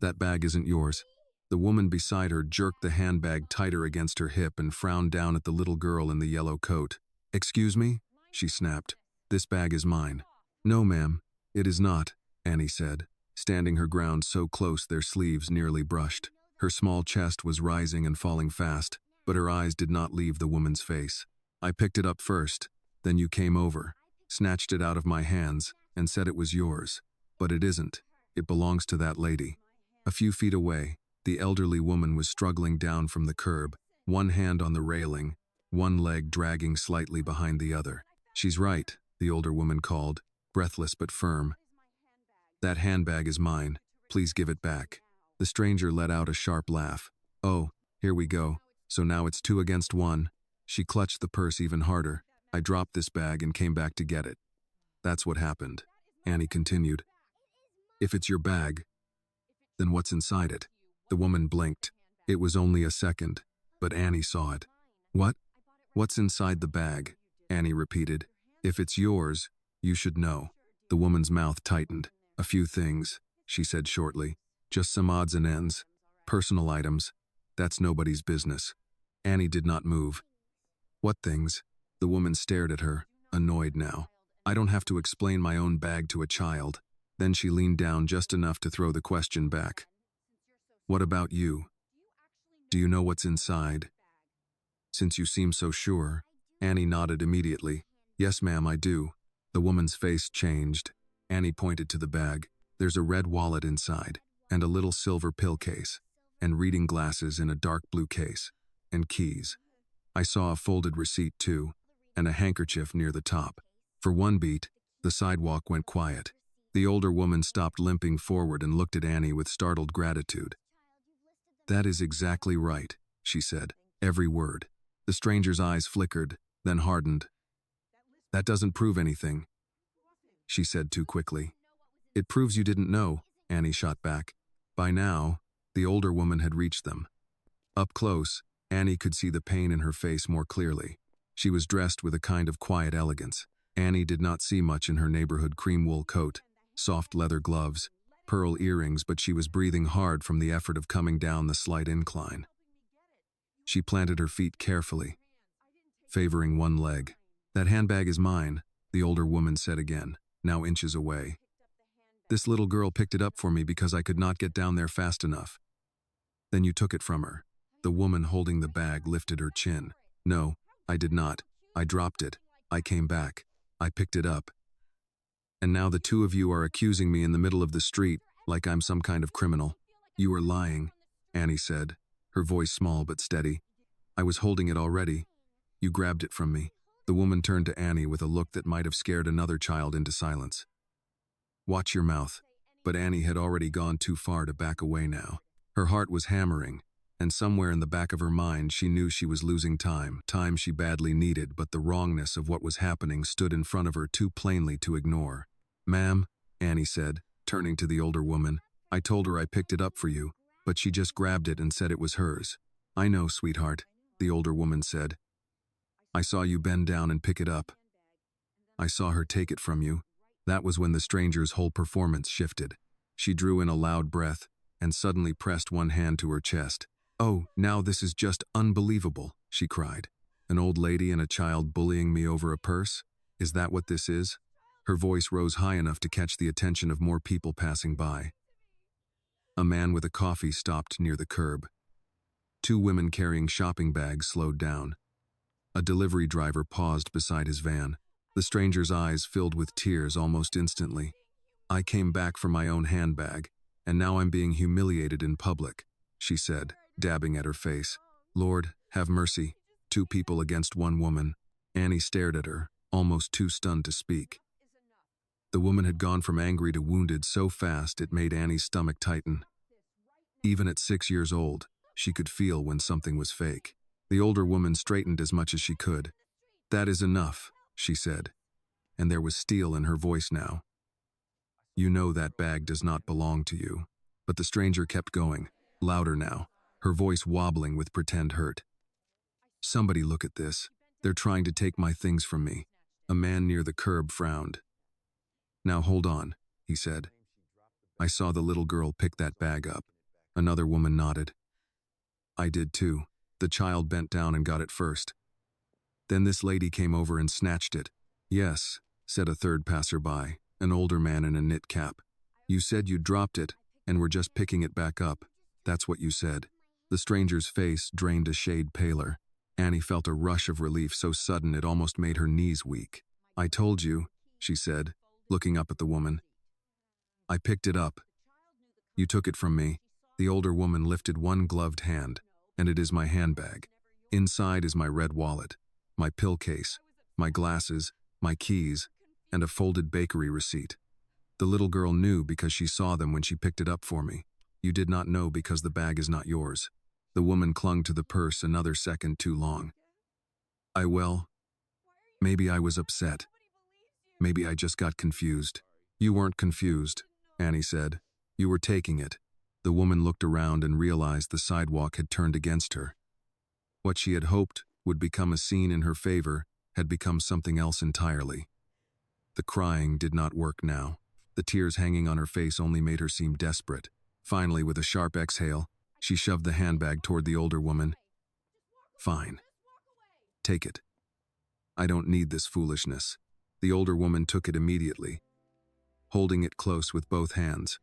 That bag isn't yours." The woman beside her jerked the handbag tighter against her hip and frowned down at the little girl in the yellow coat. "Excuse me?" she snapped. "This bag is mine." "No, ma'am, it is not," Annie said, standing her ground so close their sleeves nearly brushed. Her small chest was rising and falling fast, but her eyes did not leave the woman's face. "I picked it up first, then you came over, snatched it out of my hands, and said it was yours. But it isn't. It belongs to that lady." A few feet away, the elderly woman was struggling down from the curb, one hand on the railing, one leg dragging slightly behind the other. "She's right," the older woman called, breathless but firm. "That handbag is mine. Please give it back." The stranger let out a sharp laugh. "Oh, here we go. So now it's 2 against 1. She clutched the purse even harder. "I dropped this bag and came back to get it." "That's what happened," Annie continued. "If it's your bag, then what's inside it?" The woman blinked. It was only a second, but Annie saw it. "What? What's inside the bag?" Annie repeated. "If it's yours, you should know." The woman's mouth tightened. "A few things," she said shortly. "Just some odds and ends. Personal items. That's nobody's business." Annie did not move. "What things?" The woman stared at her, annoyed now. "I don't have to explain my own bag to a child." Then she leaned down just enough to throw the question back. "What about you? Do you know what's inside?" "Since you seem so sure." Annie nodded immediately. "Yes, ma'am, I do." The woman's face changed. Annie pointed to the bag. "There's a red wallet inside, and a little silver pill case, and reading glasses in a dark blue case, and keys. I saw a folded receipt too, and a handkerchief near the top." For one beat, the sidewalk went quiet. The older woman stopped limping forward and looked at Annie with startled gratitude. "That is exactly right," she said, every word. The stranger's eyes flickered, then hardened. "That doesn't prove anything," she said too quickly. "It proves you didn't know," Annie shot back. By now, the older woman had reached them. Up close, Annie could see the pain in her face more clearly. She was dressed with a kind of quiet elegance. Annie did not see much in her neighborhood cream wool coat, soft leather gloves, pearl earrings, but she was breathing hard from the effort of coming down the slight incline. She planted her feet carefully, favoring one leg. "That handbag is mine," the older woman said again, now inches away. "This little girl picked it up for me because I could not get down there fast enough." "Then you took it from her." The woman holding the bag lifted her chin. "No, I did not. I dropped it. I came back. I picked it up. And now the two of you are accusing me in the middle of the street, like I'm some kind of criminal." "You are lying," Annie said, her voice small but steady. "I was holding it already. You grabbed it from me." The woman turned to Annie with a look that might have scared another child into silence. "Watch your mouth." But Annie had already gone too far to back away now. Her heart was hammering, and somewhere in the back of her mind she knew she was losing time she badly needed, but the wrongness of what was happening stood in front of her too plainly to ignore. "Ma'am," Annie said, turning to the older woman, "I told her I picked it up for you, but she just grabbed it and said it was hers." "I know, sweetheart," the older woman said. "I saw you bend down and pick it up. I saw her take it from you." That was when the stranger's whole performance shifted. She drew in a loud breath and suddenly pressed one hand to her chest. "Oh, now this is just unbelievable," she cried. "An old lady and a child bullying me over a purse? Is that what this is?" Her voice rose high enough to catch the attention of more people passing by. A man with a coffee stopped near the curb. 2 women carrying shopping bags slowed down. A delivery driver paused beside his van. The stranger's eyes filled with tears almost instantly. "I came back for my own handbag, and now I'm being humiliated in public," she said, dabbing at her face. "Lord, have mercy. 2 people against 1 woman." Annie stared at her, almost too stunned to speak. The woman had gone from angry to wounded so fast it made Annie's stomach tighten. Even at 6 years old, she could feel when something was fake. The older woman straightened as much as she could. "That is enough," she said, and there was steel in her voice now. "You know that bag does not belong to you." But the stranger kept going, louder now, her voice wobbling with pretend hurt. "Somebody look at this. They're trying to take my things from me." A man near the curb frowned. "Now hold on," he said. "I saw the little girl pick that bag up. Another woman nodded. I did too. The child bent down and got it first. Then this lady came over and snatched it. Yes, said a third passerby, an older man in a knit cap. You said you dropped it and were just picking it back up. That's what you said. The stranger's face drained a shade paler. Annie felt a rush of relief so sudden it almost made her knees weak. I told you, she said, looking up at the woman. I picked it up. You took it from me. The older woman lifted one gloved hand, and it is my handbag. Inside is my red wallet, my pill case, my glasses, my keys, and a folded bakery receipt. The little girl knew because she saw them when she picked it up for me. You did not know because the bag is not yours. The woman clung to the purse another second too long. Maybe I was upset. Maybe I just got confused. You weren't confused, Annie said. You were taking it. The woman looked around and realized the sidewalk had turned against her. What she had hoped would become a scene in her favor had become something else entirely. The crying did not work now. The tears hanging on her face only made her seem desperate. Finally, with a sharp exhale, she shoved the handbag toward the older woman. Fine. Take it. I don't need this foolishness. The older woman took it immediately, holding it close with both hands,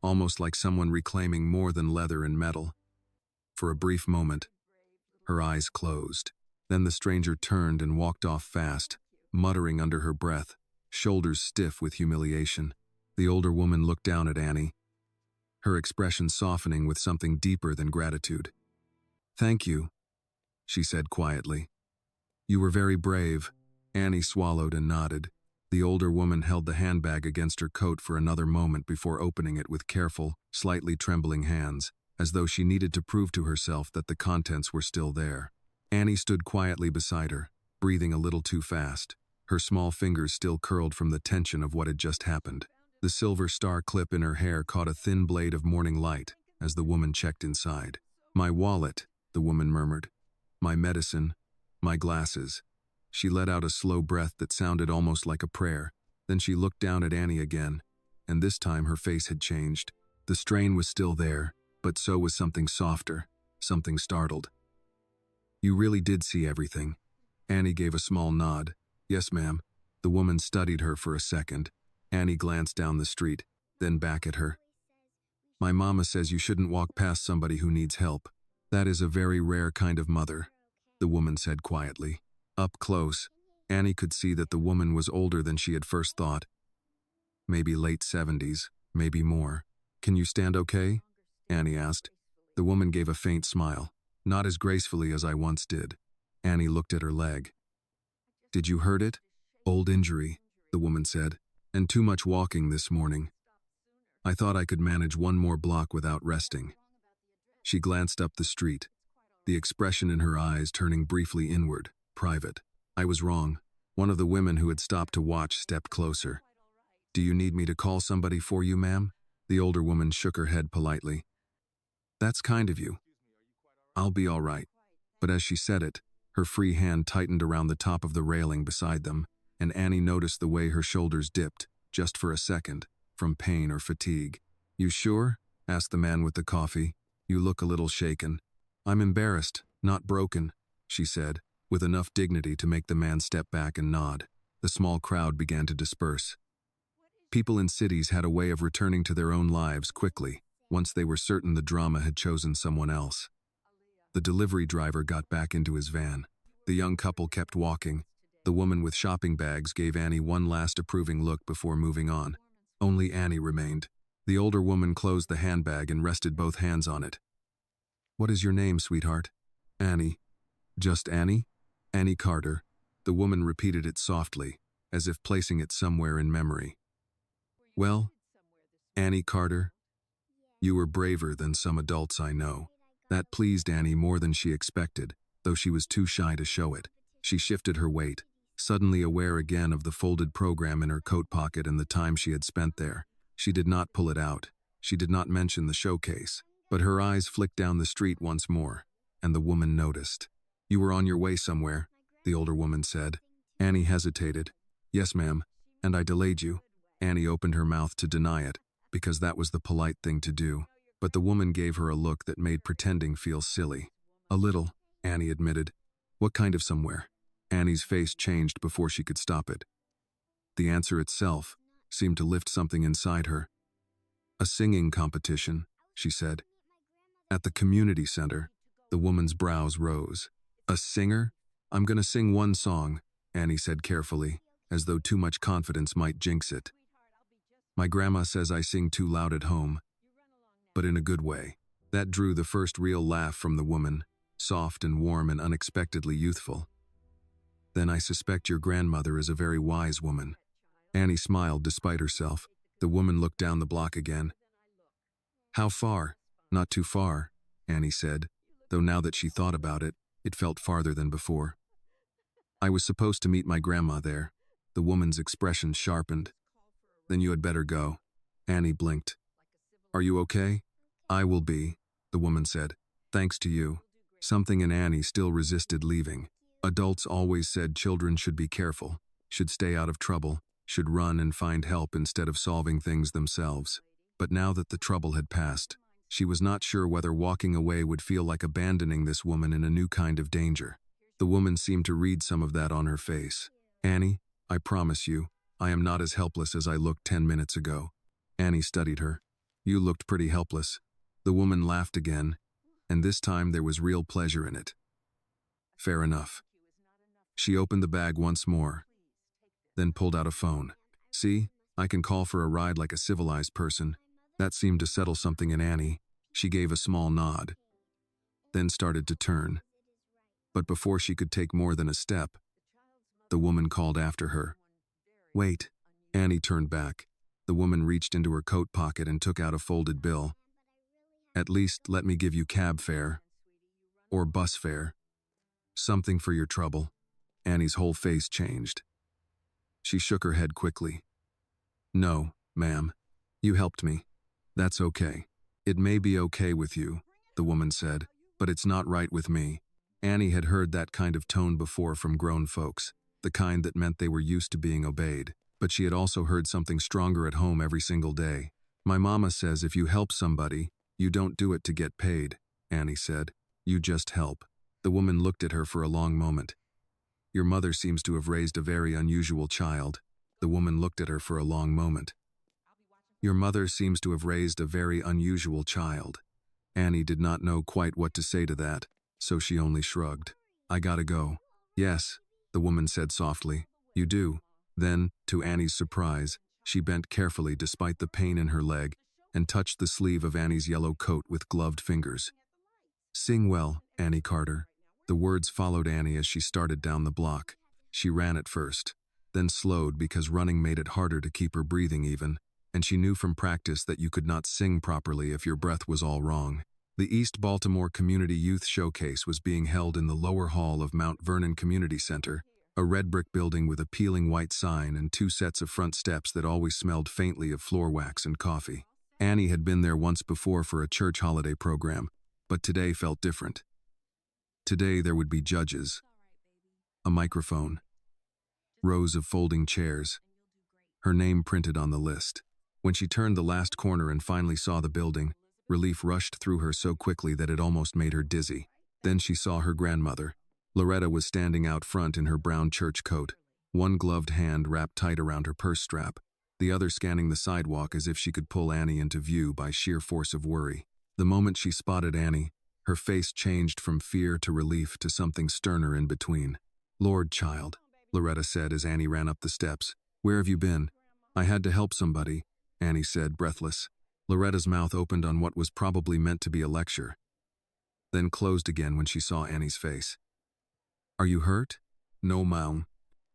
almost like someone reclaiming more than leather and metal. For a brief moment, her eyes closed. Then the stranger turned and walked off fast, muttering under her breath, shoulders stiff with humiliation. The older woman looked down at Annie, her expression softening with something deeper than gratitude. Thank you, she said quietly. You were very brave. Annie swallowed and nodded. The older woman held the handbag against her coat for another moment before opening it with careful, slightly trembling hands, as though she needed to prove to herself that the contents were still there. Annie stood quietly beside her, breathing a little too fast, her small fingers still curled from the tension of what had just happened. The silver star clip in her hair caught a thin blade of morning light as the woman checked inside. My wallet, the woman murmured. My medicine, my glasses. She let out a slow breath that sounded almost like a prayer. Then she looked down at Annie again, and this time her face had changed. The strain was still there, but so was something softer, something startled. You really did see everything. Annie gave a small nod. Yes, ma'am. The woman studied her for a second. Annie glanced down the street, then back at her. My mama says you shouldn't walk past somebody who needs help. That is a very rare kind of mother, the woman said quietly. Up close, Annie could see that the woman was older than she had first thought. Maybe late 70s, maybe more. Can you stand okay? Annie asked. The woman gave a faint smile. Not as gracefully as I once did. Annie looked at her leg. Did you hurt it? Old injury, the woman said, and too much walking this morning. I thought I could manage one more block without resting. She glanced up the street, the expression in her eyes turning briefly inward, private. I was wrong. One of the women who had stopped to watch stepped closer. Do you need me to call somebody for you, ma'am? The older woman shook her head politely. That's kind of you. I'll be all right. But as she said it, her free hand tightened around the top of the railing beside them, and Annie noticed the way her shoulders dipped, just for a second, from pain or fatigue. You sure? Asked the man with the coffee. You look a little shaken. I'm embarrassed, not broken, she said, with enough dignity to make the man step back and nod. The small crowd began to disperse. People in cities had a way of returning to their own lives quickly, once they were certain the drama had chosen someone else. The delivery driver got back into his van. The young couple kept walking. The woman with shopping bags gave Annie one last approving look before moving on. Only Annie remained. The older woman closed the handbag and rested both hands on it. What is your name, sweetheart? Annie. Just Annie? Annie Carter. The woman repeated it softly, as if placing it somewhere in memory. Well, Annie Carter, you were braver than some adults I know. That pleased Annie more than she expected, though she was too shy to show it. She shifted her weight, suddenly aware again of the folded program in her coat pocket and the time she had spent there. She did not pull it out. She did not mention the showcase, but her eyes flicked down the street once more, and the woman noticed. You were on your way somewhere, the older woman said. Annie hesitated. Yes, ma'am, and I delayed you. Annie opened her mouth to deny it, because that was the polite thing to do. But the woman gave her a look that made pretending feel silly. A little, Annie admitted. What kind of somewhere? Annie's face changed before she could stop it. The answer itself seemed to lift something inside her. A singing competition, she said. At the community center, the woman's brows rose. A singer? I'm gonna sing one song, Annie said carefully, as though too much confidence might jinx it. My grandma says I sing too loud at home, but in a good way. That drew the first real laugh from the woman, soft and warm and unexpectedly youthful. Then I suspect your grandmother is a very wise woman. Annie smiled despite herself. The woman looked down the block again. How far? Not too far, Annie said, though now that she thought about it, it felt farther than before. I was supposed to meet my grandma there. The woman's expression sharpened. Then you had better go. Annie blinked. Are you okay? I will be, the woman said. Thanks to you. Something in Annie still resisted leaving. Adults always said children should be careful, should stay out of trouble, should run and find help instead of solving things themselves. But now that the trouble had passed, she was not sure whether walking away would feel like abandoning this woman in a new kind of danger. The woman seemed to read some of that on her face. Annie, I promise you, I am not as helpless as I looked 10 minutes ago. Annie studied her. You looked pretty helpless. The woman laughed again, and this time there was real pleasure in it. Fair enough. She opened the bag once more, then pulled out a phone. See, I can call for a ride like a civilized person. That seemed to settle something in Annie. She gave a small nod, then started to turn. But before she could take more than a step, the woman called after her. Wait. Annie turned back. The woman reached into her coat pocket and took out a folded bill. At least let me give you cab fare. Or bus fare. Something for your trouble. Annie's whole face changed. She shook her head quickly. No, ma'am. You helped me. That's okay. It may be okay with you, the woman said, but it's not right with me. Annie had heard that kind of tone before from grown folks, the kind that meant they were used to being obeyed. But she had also heard something stronger at home every single day. My mama says if you help somebody, you don't do it to get paid, Annie said. You just help. The woman looked at her for a long moment. Your mother seems to have raised a very unusual child. The woman looked at her for a long moment. Your mother seems to have raised a very unusual child. Annie did not know quite what to say to that, so she only shrugged. I gotta go. Yes, the woman said softly. You do. Then, to Annie's surprise, she bent carefully despite the pain in her leg and touched the sleeve of Annie's yellow coat with gloved fingers. Sing well, Annie Carter. The words followed Annie as she started down the block. She ran at first, then slowed because running made it harder to keep her breathing even, and she knew from practice that you could not sing properly if your breath was all wrong. The East Baltimore Community Youth Showcase was being held in the lower hall of Mount Vernon Community Center, a red brick building with a peeling white sign and 2 sets of front steps that always smelled faintly of floor wax and coffee. Annie had been there once before for a church holiday program, but today felt different. Today there would be judges, a microphone, rows of folding chairs, her name printed on the list. When she turned the last corner and finally saw the building, relief rushed through her so quickly that it almost made her dizzy. Then she saw her grandmother. Loretta was standing out front in her brown church coat, one gloved hand wrapped tight around her purse strap, the other scanning the sidewalk as if she could pull Annie into view by sheer force of worry. The moment she spotted Annie, her face changed from fear to relief to something sterner in between. Lord, child, Loretta said as Annie ran up the steps. Where have you been? I had to help somebody, Annie said, breathless. Loretta's mouth opened on what was probably meant to be a lecture, then closed again when she saw Annie's face. Are you hurt? No, Mom.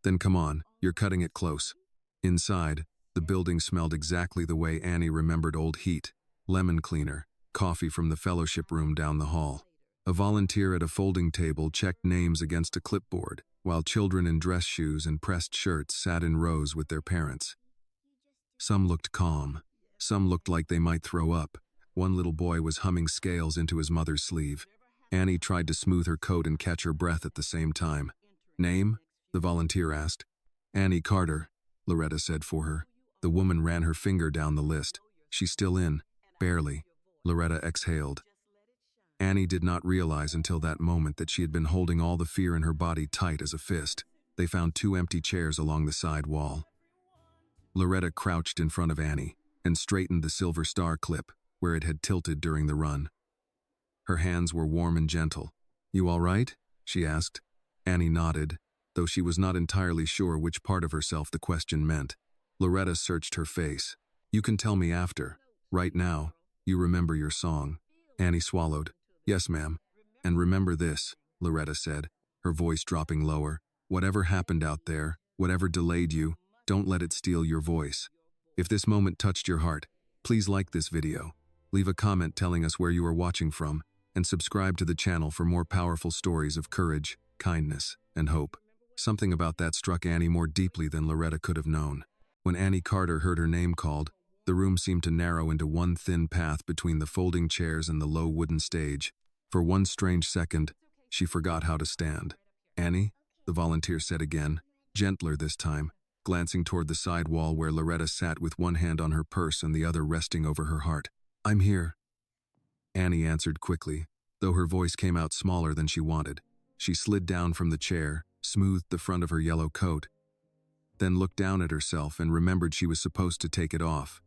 Then come on, you're cutting it close. Inside, the building smelled exactly the way Annie remembered old heat, lemon cleaner, coffee from the fellowship room down the hall. A volunteer at a folding table checked names against a clipboard, while children in dress shoes and pressed shirts sat in rows with their parents. Some looked calm. Some looked like they might throw up. One little boy was humming scales into his mother's sleeve. Annie tried to smooth her coat and catch her breath at the same time. Name? The volunteer asked. Annie Carter, Loretta said for her. The woman ran her finger down the list. She's still in. Barely. Loretta exhaled. Annie did not realize until that moment that she had been holding all the fear in her body tight as a fist. They found 2 empty chairs along the side wall. Loretta crouched in front of Annie and straightened the silver star clip where it had tilted during the run. Her hands were warm and gentle. "You all right?" she asked. Annie nodded, though she was not entirely sure which part of herself the question meant. Loretta searched her face. "You can tell me after. Right now, you remember your song." Annie swallowed. "Yes, ma'am. And remember this," Loretta said, her voice dropping lower. "Whatever happened out there, whatever delayed you, don't let it steal your voice. If this moment touched your heart, please like this video, leave a comment telling us where you are watching from, and subscribe to the channel for more powerful stories of courage, kindness, and hope." Something about that struck Annie more deeply than Loretta could have known. When Annie Carter heard her name called, the room seemed to narrow into one thin path between the folding chairs and the low wooden stage. For one strange second, she forgot how to stand. "Annie?" the volunteer said again, gentler this time, glancing toward the side wall where Loretta sat with one hand on her purse and the other resting over her heart. "I'm here." Annie answered quickly, though her voice came out smaller than she wanted. She slid down from the chair, smoothed the front of her yellow coat, then looked down at herself and remembered she was supposed to take it off.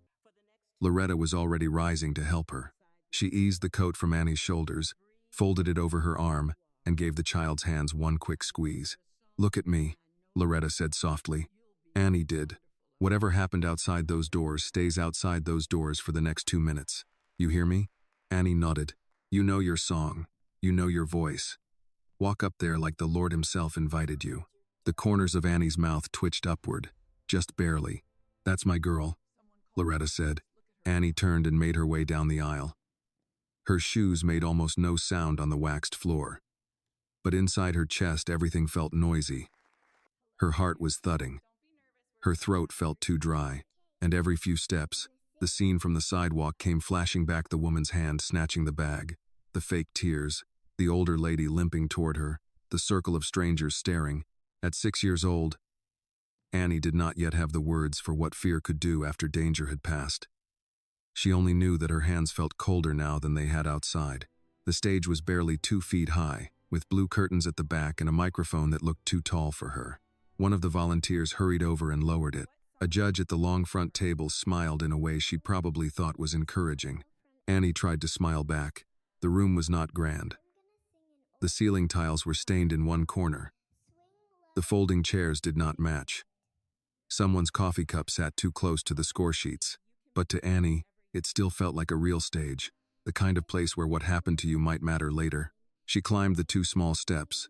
Loretta was already rising to help her. She eased the coat from Annie's shoulders, folded it over her arm, and gave the child's hands one quick squeeze. "Look at me," Loretta said softly. Annie did. "Whatever happened outside those doors stays outside those doors for the next 2 minutes. You hear me?" Annie nodded. "You know your song. You know your voice. Walk up there like the Lord himself invited you." The corners of Annie's mouth twitched upward, just barely. "That's my girl," Loretta said. Annie turned and made her way down the aisle. Her shoes made almost no sound on the waxed floor. But inside her chest everything felt noisy. Her heart was thudding. Her throat felt too dry, and every few steps, the scene from the sidewalk came flashing back, the woman's hand snatching the bag, the fake tears, the older lady limping toward her, the circle of strangers staring. At 6 years old, Annie did not yet have the words for what fear could do after danger had passed. She only knew that her hands felt colder now than they had outside. The stage was barely 2 feet high, with blue curtains at the back and a microphone that looked too tall for her. One of the volunteers hurried over and lowered it. A judge at the long front table smiled in a way she probably thought was encouraging. Annie tried to smile back. The room was not grand. The ceiling tiles were stained in one corner. The folding chairs did not match. Someone's coffee cup sat too close to the score sheets. But to Annie, it still felt like a real stage, the kind of place where what happened to you might matter later. She climbed the 2 small steps,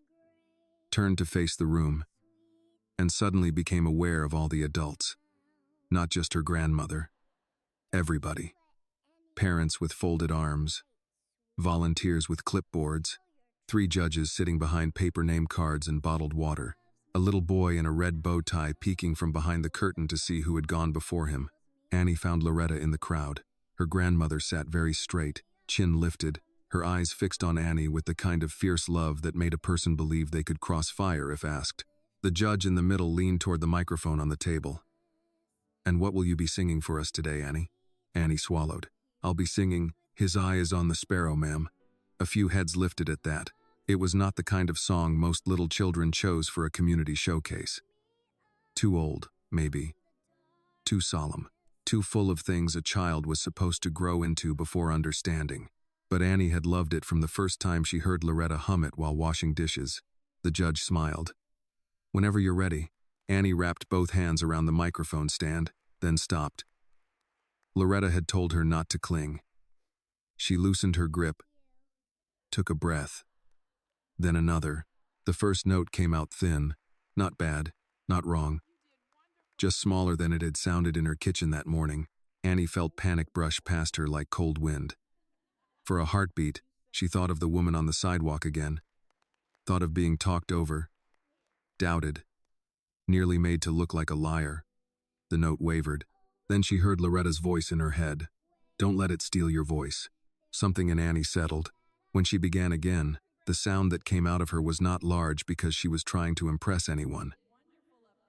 turned to face the room, and suddenly became aware of all the adults. Not just her grandmother. Everybody. Parents with folded arms, volunteers with clipboards, 3 judges sitting behind paper name cards and bottled water, a little boy in a red bow tie peeking from behind the curtain to see who had gone before him. Annie found Loretta in the crowd. Her grandmother sat very straight, chin lifted, her eyes fixed on Annie with the kind of fierce love that made a person believe they could cross fire if asked. The judge in the middle leaned toward the microphone on the table. "And what will you be singing for us today, Annie?" Annie swallowed. "I'll be singing 'His Eye is on the Sparrow,' ma'am." A few heads lifted at that. It was not the kind of song most little children chose for a community showcase. Too old, maybe. Too solemn. Too full of things a child was supposed to grow into before understanding. But Annie had loved it from the first time she heard Loretta hum it while washing dishes. The judge smiled. "Whenever you're ready." Annie wrapped both hands around the microphone stand, then stopped. Loretta had told her not to cling. She loosened her grip, took a breath, then another. The first note came out thin, not bad, not wrong, just smaller than it had sounded in her kitchen that morning. Annie felt panic brush past her like cold wind. For a heartbeat, she thought of the woman on the sidewalk again, thought of being talked over, doubted, nearly made to look like a liar. The note wavered. Then she heard Loretta's voice in her head. "Don't let it steal your voice." Something in Annie settled. When she began again, the sound that came out of her was not large because she was trying to impress anyone.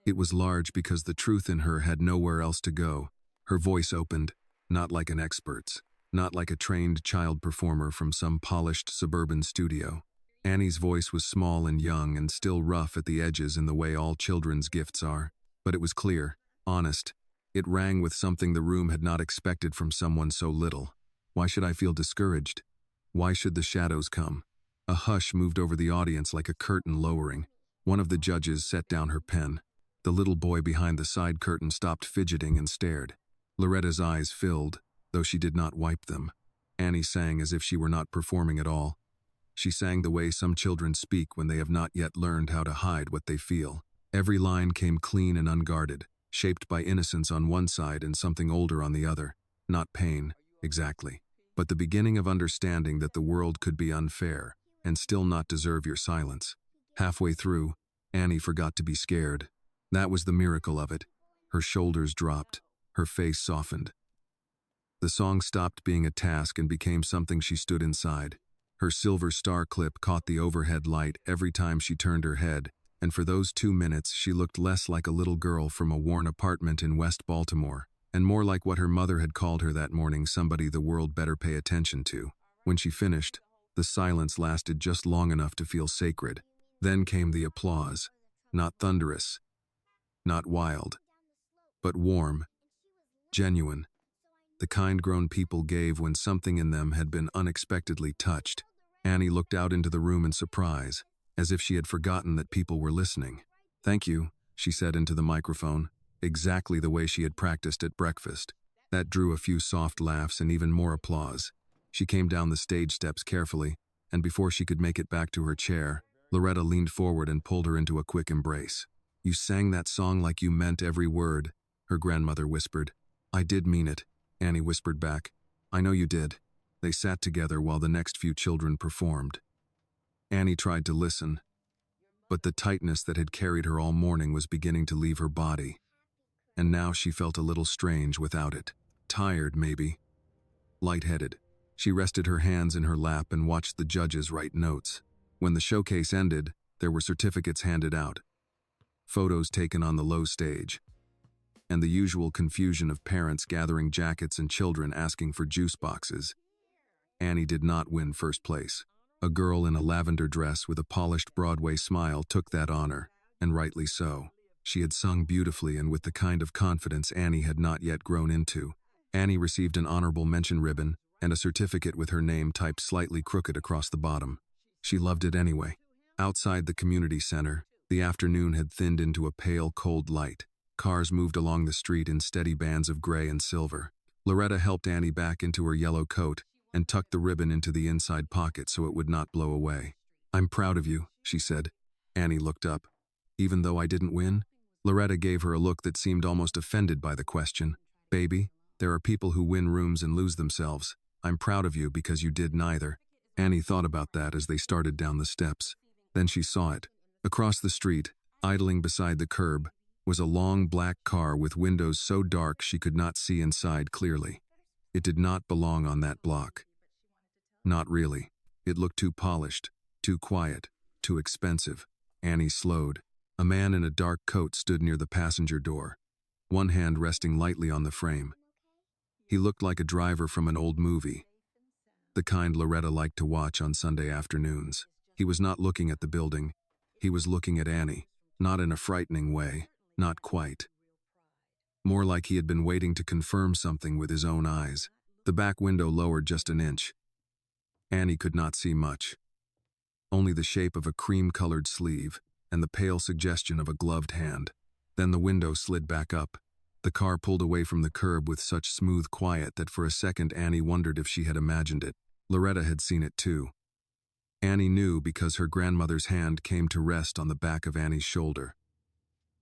It was large because the truth in her had nowhere else to go. Her voice opened, not like an expert's, not like a trained child performer from some polished suburban studio. Annie's voice was small and young and still rough at the edges in the way all children's gifts are, but it was clear, honest. It rang with something the room had not expected from someone so little. Why should I feel discouraged? Why should the shadows come? A hush moved over the audience like a curtain lowering. One of the judges set down her pen. The little boy behind the side curtain stopped fidgeting and stared. Loretta's eyes filled, though she did not wipe them. Annie sang as if she were not performing at all. She sang the way some children speak when they have not yet learned how to hide what they feel. Every line came clean and unguarded, shaped by innocence on one side and something older on the other. Not pain, exactly, but the beginning of understanding that the world could be unfair and still not deserve your silence. Halfway through, Annie forgot to be scared. That was the miracle of it. Her shoulders dropped. Her face softened. The song stopped being a task and became something she stood inside. Her silver star clip caught the overhead light every time she turned her head, and for those 2 minutes she looked less like a little girl from a worn apartment in West Baltimore, and more like what her mother had called her that morning, somebody the world better pay attention to. When she finished, the silence lasted just long enough to feel sacred. Then came the applause. Not thunderous, not wild, but warm, genuine. The kind grown people gave when something in them had been unexpectedly touched. Annie looked out into the room in surprise, as if she had forgotten that people were listening. "Thank you," she said into the microphone, exactly the way she had practiced at breakfast. That drew a few soft laughs and even more applause. She came down the stage steps carefully, and before she could make it back to her chair, Loretta leaned forward and pulled her into a quick embrace. "You sang that song like you meant every word," her grandmother whispered. "I did mean it," Annie whispered back. "I know you did." They sat together while the next few children performed. Annie tried to listen, but the tightness that had carried her all morning was beginning to leave her body. And now she felt a little strange without it. Tired, maybe. Lightheaded. She rested her hands in her lap and watched the judges write notes. When the showcase ended, there were certificates handed out, photos taken on the low stage, and the usual confusion of parents gathering jackets and children asking for juice boxes. Annie did not win first place. A girl in a lavender dress with a polished Broadway smile took that honor, and rightly so. She had sung beautifully and with the kind of confidence Annie had not yet grown into. Annie received an honorable mention ribbon and a certificate with her name typed slightly crooked across the bottom. She loved it anyway. Outside the community center, the afternoon had thinned into a pale, cold light. Cars moved along the street in steady bands of gray and silver. Loretta helped Annie back into her yellow coat and tucked the ribbon into the inside pocket so it would not blow away. "I'm proud of you," she said. Annie looked up. "Even though I didn't win?" Loretta gave her a look that seemed almost offended by the question. "Baby, there are people who win rooms and lose themselves. I'm proud of you because you did neither." Annie thought about that as they started down the steps. Then she saw it. Across the street, idling beside the curb, was a long black car with windows so dark she could not see inside clearly. It did not belong on that block. Not really. It looked too polished, too quiet, too expensive. Annie slowed. A man in a dark coat stood near the passenger door, one hand resting lightly on the frame. He looked like a driver from an old movie, the kind Loretta liked to watch on Sunday afternoons. He was not looking at the building. He was looking at Annie, not in a frightening way, not quite. More like he had been waiting to confirm something with his own eyes. The back window lowered just an inch. Annie could not see much. Only the shape of a cream-colored sleeve and the pale suggestion of a gloved hand. Then the window slid back up. The car pulled away from the curb with such smooth quiet that for a second Annie wondered if she had imagined it. Loretta had seen it too. Annie knew because her grandmother's hand came to rest on the back of Annie's shoulder.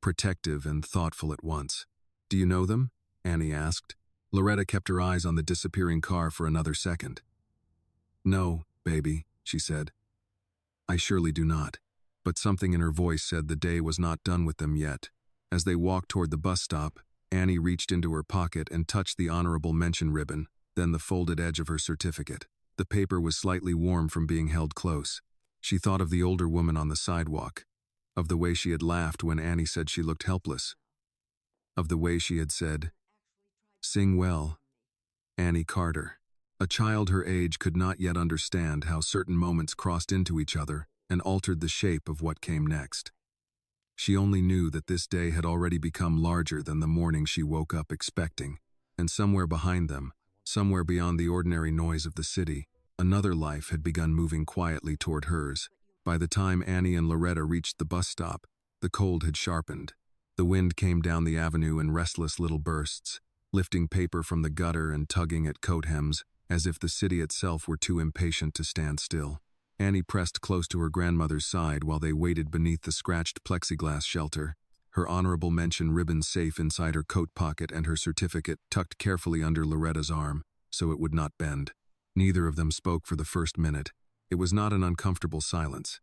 Protective and thoughtful at once. "Do you know them?" Annie asked. Loretta kept her eyes on the disappearing car for another second. "No, baby," she said. "I surely do not." But something in her voice said the day was not done with them yet. As they walked toward the bus stop, Annie reached into her pocket and touched the honorable mention ribbon, then the folded edge of her certificate. The paper was slightly warm from being held close. She thought of the older woman on the sidewalk, of the way she had laughed when Annie said she looked helpless, of the way she had said, "Sing well, Annie Carter." A child her age could not yet understand how certain moments crossed into each other and altered the shape of what came next. She only knew that this day had already become larger than the morning she woke up expecting, and somewhere behind them, somewhere beyond the ordinary noise of the city, another life had begun moving quietly toward hers. By the time Annie and Loretta reached the bus stop, the cold had sharpened. The wind came down the avenue in restless little bursts, lifting paper from the gutter and tugging at coat hems, as if the city itself were too impatient to stand still. Annie pressed close to her grandmother's side while they waited beneath the scratched plexiglass shelter, her honorable mention ribbon safe inside her coat pocket and her certificate tucked carefully under Loretta's arm, so it would not bend. Neither of them spoke for the first minute. It was not an uncomfortable silence.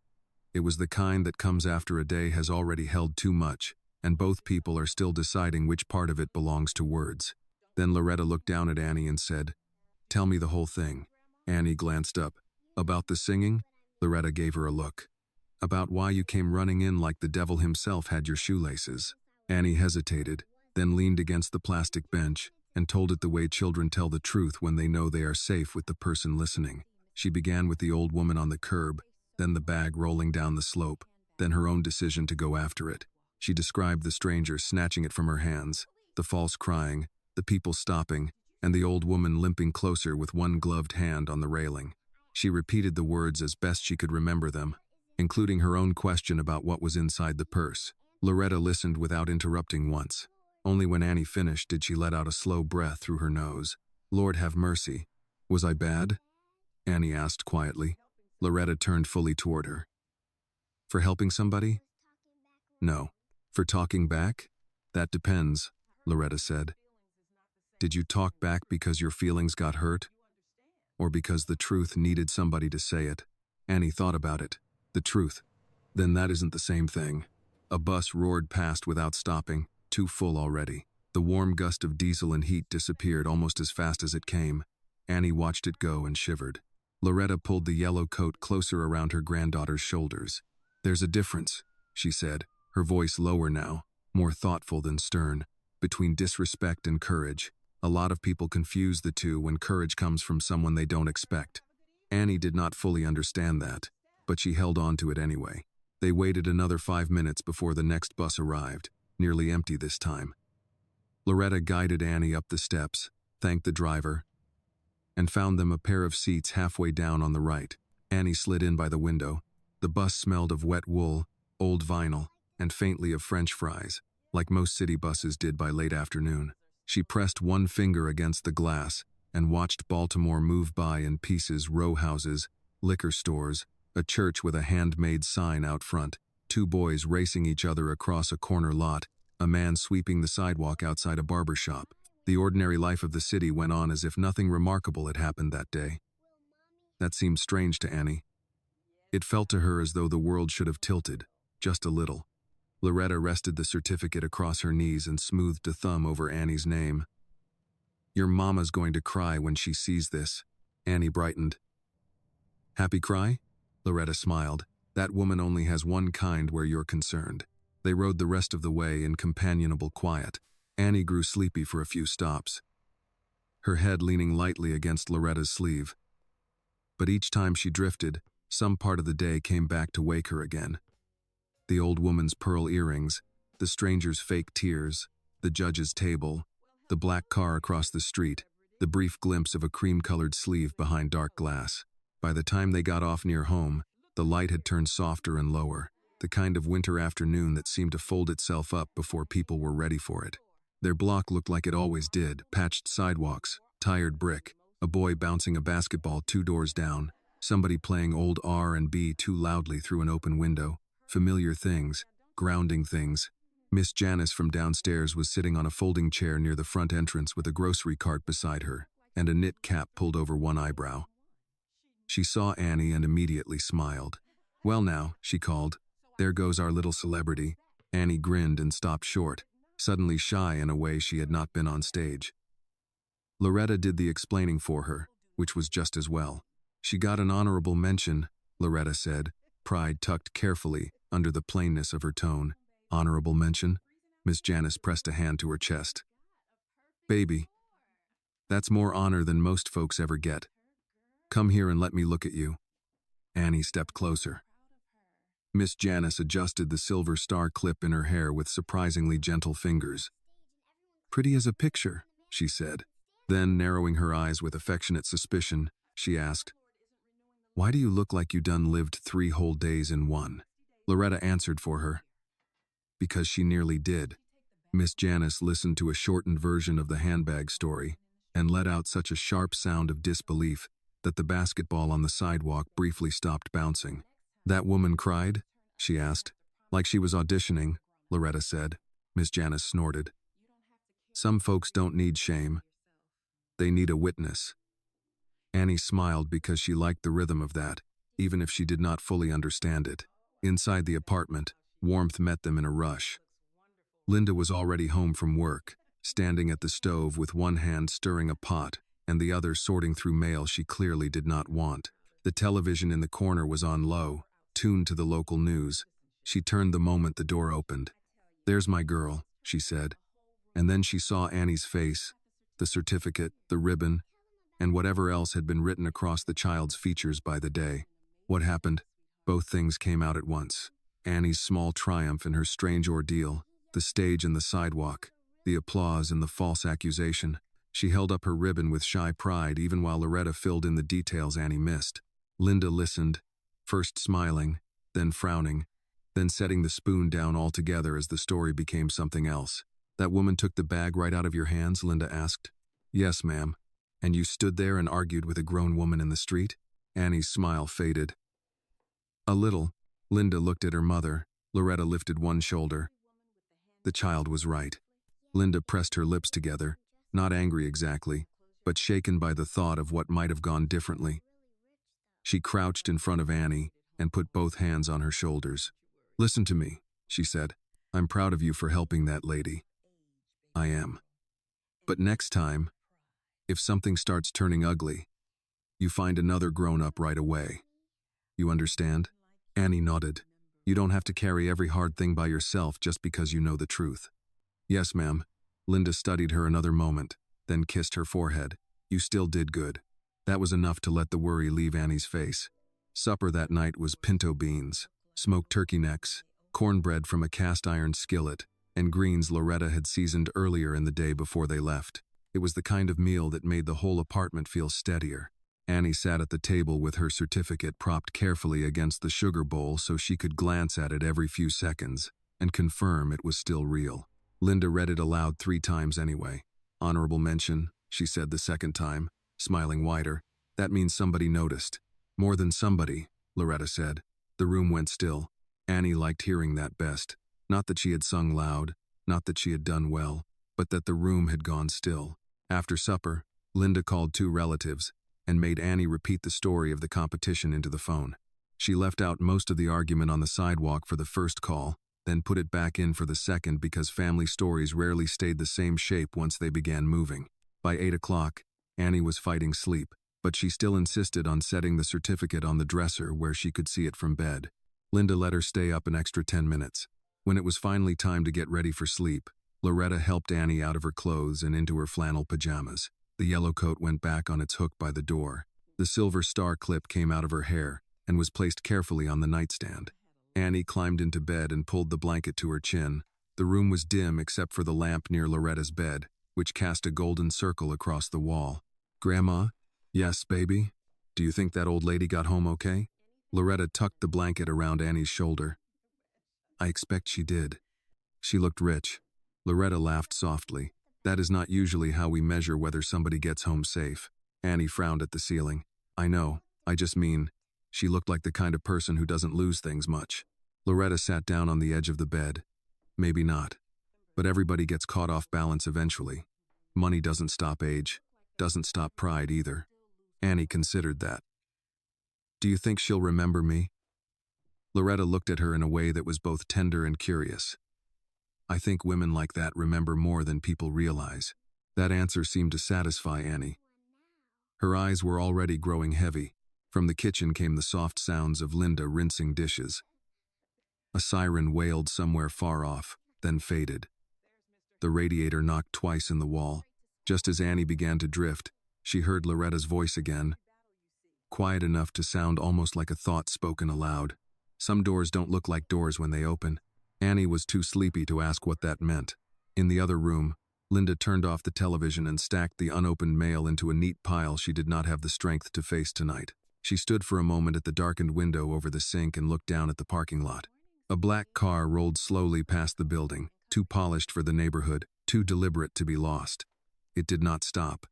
It was the kind that comes after a day has already held too much, and both people are still deciding which part of it belongs to words. Then Loretta looked down at Annie and said, "Tell me the whole thing." Annie glanced up. "About the singing?" Loretta gave her a look. "About why you came running in like the devil himself had your shoelaces." Annie hesitated, then leaned against the plastic bench and told it the way children tell the truth when they know they are safe with the person listening. She began with the old woman on the curb, then the bag rolling down the slope, then her own decision to go after it. She described the stranger snatching it from her hands, the false crying, the people stopping, and the old woman limping closer with one gloved hand on the railing. She repeated the words as best she could remember them, including her own question about what was inside the purse. Loretta listened without interrupting once. Only when Annie finished did she let out a slow breath through her nose. "Lord have mercy. Was I bad?" Annie asked quietly. Loretta turned fully toward her. "For helping somebody?" "No." "For talking back?" "That depends," Loretta said. "Did you talk back because your feelings got hurt? Or because the truth needed somebody to say it?" Annie thought about it. The truth. Then that isn't the same thing. A bus roared past without stopping, too full already. The warm gust of diesel and heat disappeared almost as fast as it came. Annie watched it go and shivered. Loretta pulled the yellow coat closer around her granddaughter's shoulders. "There's a difference," she said, her voice lower now, more thoughtful than stern, "between disrespect and courage. A lot of people confuse the two when courage comes from someone they don't expect." Annie did not fully understand that, but she held on to it anyway. They waited another 5 minutes before the next bus arrived, nearly empty this time. Loretta guided Annie up the steps, thanked the driver, and found them a pair of seats halfway down on the right. Annie slid in by the window. The bus smelled of wet wool, old vinyl, and faintly of French fries, like most city buses did by late afternoon. She pressed one finger against the glass and watched Baltimore move by in pieces: row houses, liquor stores, a church with a handmade sign out front, two boys racing each other across a corner lot, a man sweeping the sidewalk outside a barber shop. The ordinary life of the city went on as if nothing remarkable had happened that day. That seemed strange to Annie. It felt to her as though the world should have tilted, just a little. Loretta rested the certificate across her knees and smoothed a thumb over Annie's name. "Your mama's going to cry when she sees this." Annie brightened. "Happy cry?" Loretta smiled. "That woman only has one kind where you're concerned." They rode the rest of the way in companionable quiet. Annie grew sleepy for a few stops, her head leaning lightly against Loretta's sleeve. But each time she drifted, some part of the day came back to wake her again. The old woman's pearl earrings, the stranger's fake tears, the judge's table, the black car across the street, the brief glimpse of a cream-colored sleeve behind dark glass. By the time they got off near home, the light had turned softer and lower, the kind of winter afternoon that seemed to fold itself up before people were ready for it. Their block looked like it always did: patched sidewalks, tired brick, a boy bouncing a basketball 2 doors down, somebody playing old R&B too loudly through an open window. Familiar things, grounding things. Miss Janice from downstairs was sitting on a folding chair near the front entrance with a grocery cart beside her, and a knit cap pulled over one eyebrow. She saw Annie and immediately smiled. "Well now," she called, "there goes our little celebrity." Annie grinned and stopped short, suddenly shy in a way she had not been on stage. Loretta did the explaining for her, which was just as well. "She got an honorable mention," Loretta said, pride tucked carefully under the plainness of her tone. "Honorable mention?" Miss Janice pressed a hand to her chest. "Baby." That's more honor than most folks ever get. Come here and let me look at you." Annie stepped closer. Miss Janice adjusted the silver star clip in her hair with surprisingly gentle fingers. "Pretty as a picture," she said. Then, narrowing her eyes with affectionate suspicion, she asked, "Why do you look like you done lived 3 whole days in one?" Loretta answered for her. "Because she nearly did." Miss Janice listened to a shortened version of the handbag story and let out such a sharp sound of disbelief that the basketball on the sidewalk briefly stopped bouncing. "That woman cried?" she asked. "Like she was auditioning," Loretta said. Miss Janice snorted. "Some folks don't need shame. They need a witness." Annie smiled because she liked the rhythm of that, even if she did not fully understand it. Inside the apartment, warmth met them in a rush. Linda was already home from work, standing at the stove with one hand stirring a pot and the other sorting through mail she clearly did not want. The television in the corner was on low, tuned to the local news. She turned the moment the door opened. "There's my girl," she said. And then she saw Annie's face, the certificate, the ribbon, and whatever else had been written across the child's features by the day. What happened? Both things came out at once. Annie's small triumph in her strange ordeal, the stage and the sidewalk, the applause and the false accusation. She held up her ribbon with shy pride even while Loretta filled in the details Annie missed. Linda listened, first smiling, then frowning, then setting the spoon down altogether as the story became something else. "That woman took the bag right out of your hands?" Linda asked. "Yes, ma'am." "And you stood there and argued with a grown woman in the street?" Annie's smile faded. "A little." Linda looked at her mother. Loretta lifted one shoulder. The child was right. Linda pressed her lips together, not angry exactly, but shaken by the thought of what might have gone differently. She crouched in front of Annie and put both hands on her shoulders. "Listen to me," she said. "I'm proud of you for helping that lady. I am. But next time, if something starts turning ugly, you find another grown-up right away. You understand?" Annie nodded. "You don't have to carry every hard thing by yourself just because you know the truth." "Yes, ma'am." Linda studied her another moment, then kissed her forehead. "You still did good." That was enough to let the worry leave Annie's face. Supper that night was pinto beans, smoked turkey necks, cornbread from a cast-iron skillet, and greens Loretta had seasoned earlier in the day before they left. It was the kind of meal that made the whole apartment feel steadier. Annie sat at the table with her certificate propped carefully against the sugar bowl so she could glance at it every few seconds and confirm it was still real. Linda read it aloud 3 times anyway. "Honorable mention," she said the second time, smiling wider. "That means somebody noticed." "More than somebody," Loretta said. The room went still. Annie liked hearing that best. Not that she had sung loud, not that she had done well, but that the room had gone still. After supper, Linda called 2 relatives and made Annie repeat the story of the competition into the phone. She left out most of the argument on the sidewalk for the first call, then put it back in for the second because family stories rarely stayed the same shape once they began moving. By 8 o'clock, Annie was fighting sleep, but she still insisted on setting the certificate on the dresser where she could see it from bed. Linda let her stay up an extra 10 minutes. When it was finally time to get ready for sleep, Loretta helped Annie out of her clothes and into her flannel pajamas. The yellow coat went back on its hook by the door. The silver star clip came out of her hair and was placed carefully on the nightstand. Annie climbed into bed and pulled the blanket to her chin. The room was dim except for the lamp near Loretta's bed, which cast a golden circle across the wall. "Grandma?" "Yes, baby? Do you think that old lady got home okay?" Loretta tucked the blanket around Annie's shoulder. "I expect she did." She looked rich. Loretta laughed softly. "That is not usually how we measure whether somebody gets home safe." Annie frowned at the ceiling. "I know. I just mean, she looked like the kind of person who doesn't lose things much." Loretta sat down on the edge of the bed. "Maybe not. But everybody gets caught off balance eventually. Money doesn't stop age. Doesn't stop pride either." Annie considered that. "Do you think she'll remember me?" Loretta looked at her in a way that was both tender and curious. "I think women like that remember more than people realize." That answer seemed to satisfy Annie. Her eyes were already growing heavy. From the kitchen came the soft sounds of Linda rinsing dishes. A siren wailed somewhere far off, then faded. The radiator knocked twice in the wall. Just as Annie began to drift, she heard Loretta's voice again, quiet enough to sound almost like a thought spoken aloud. Some doors don't look like doors when they open. Annie was too sleepy to ask what that meant. In the other room, Linda turned off the television and stacked the unopened mail into a neat pile she did not have the strength to face tonight. She stood for a moment at the darkened window over the sink and looked down at the parking lot. A black car rolled slowly past the building, too polished for the neighborhood, too deliberate to be lost. It did not stop.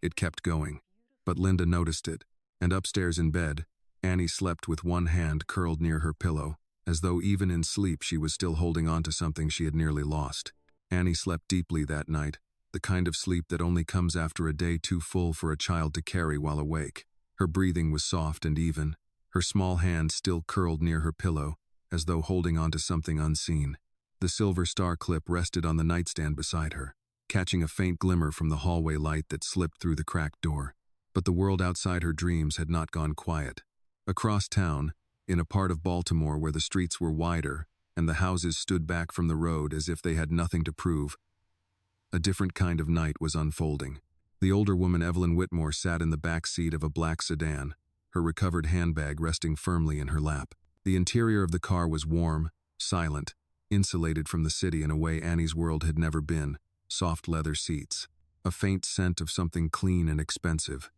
It kept going. But Linda noticed it, and upstairs in bed, Annie slept with one hand curled near her pillow, as though even in sleep she was still holding on to something she had nearly lost. Annie slept deeply that night, the kind of sleep that only comes after a day too full for a child to carry while awake. Her breathing was soft and even, her small hand still curled near her pillow, as though holding on to something unseen. The silver star clip rested on the nightstand beside her, catching a faint glimmer from the hallway light that slipped through the cracked door. But the world outside her dreams had not gone quiet. Across town, in a part of Baltimore where the streets were wider and the houses stood back from the road as if they had nothing to prove, a different kind of night was unfolding. The older woman, Evelyn Whitmore, sat in the back seat of a black sedan, her recovered handbag resting firmly in her lap. The interior of the car was warm, silent, insulated from the city in a way Annie's world had never been. Soft leather seats, a faint scent of something clean and expensive.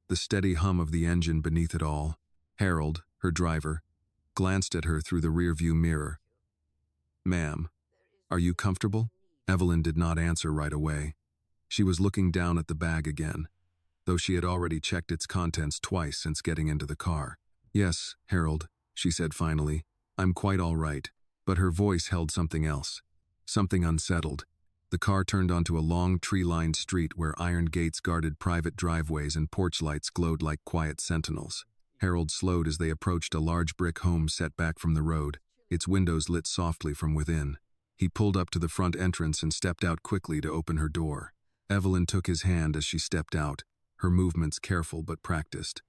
The steady hum of the engine beneath it all. Harold, her driver, glanced at her through the rearview mirror. "Ma'am, are you comfortable?" Evelyn did not answer right away. She was looking down at the bag again, though she had already checked its contents twice since getting into the car. "Yes, Harold," she said finally. "I'm quite all right." But her voice held something else, something unsettled. The car turned onto a long tree-lined street where iron gates guarded private driveways and porch lights glowed like quiet sentinels. Harold slowed as they approached a large brick home set back from the road, its windows lit softly from within. He pulled up to the front entrance and stepped out quickly to open her door. Evelyn took his hand as she stepped out, her movements careful but practiced.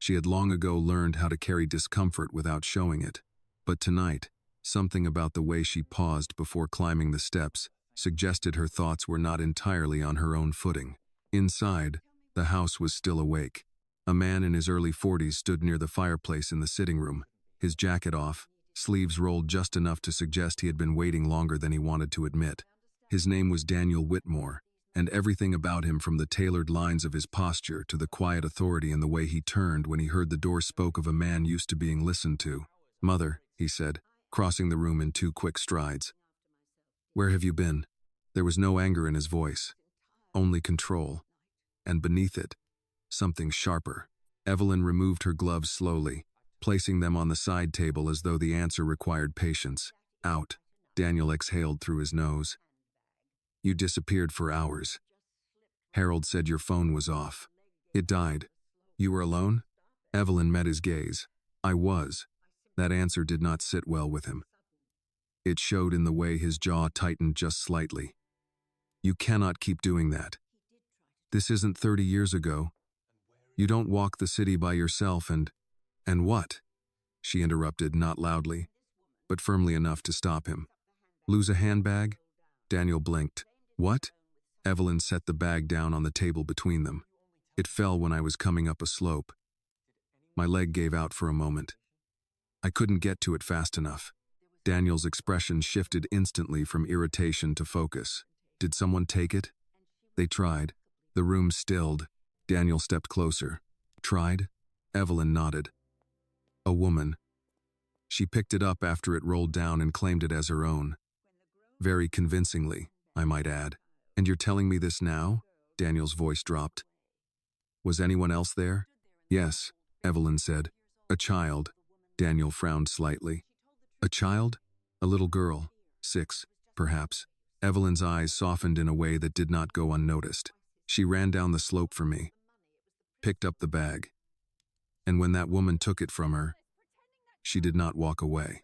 She had long ago learned how to carry discomfort without showing it, but tonight, something about the way she paused before climbing the steps suggested her thoughts were not entirely on her own footing. Inside, the house was still awake. A man in his early 40s stood near the fireplace in the sitting room, his jacket off, sleeves rolled just enough to suggest he had been waiting longer than he wanted to admit. His name was Daniel Whitmore, and everything about him, from the tailored lines of his posture to the quiet authority in the way he turned when he heard the door, spoke of a man used to being listened to. "Mother," he said, crossing the room in 2 quick strides. "Where have you been?" There was no anger in his voice, only control. And beneath it, something sharper. Evelyn removed her gloves slowly, placing them on the side table as though the answer required patience. "Out," Daniel exhaled through his nose. "You disappeared for hours. Harold said your phone was off. It died. You were alone?" Evelyn met his gaze. "I was." That answer did not sit well with him. It showed in the way his jaw tightened just slightly. "You cannot keep doing that. This isn't 30 years ago. You don't walk the city by yourself and what?" She interrupted, not loudly, but firmly enough to stop him. "Lose a handbag?" Daniel blinked. "What?" Evelyn set the bag down on the table between them. "It fell when I was coming up a slope. My leg gave out for a moment. I couldn't get to it fast enough." Daniel's expression shifted instantly from irritation to focus. "Did someone take it?" "They tried." The room stilled. Daniel stepped closer. "Tried?" Evelyn nodded. "A woman. She picked it up after it rolled down and claimed it as her own. Very convincingly, I might add." "And you're telling me this now?" Daniel's voice dropped. "Was anyone else there?" "Yes," Evelyn said. "A child." Daniel frowned slightly. "A child?" "A little girl. 6, perhaps." Evelyn's eyes softened in a way that did not go unnoticed. "She ran down the slope for me. Picked up the bag. And when that woman took it from her, she did not walk away."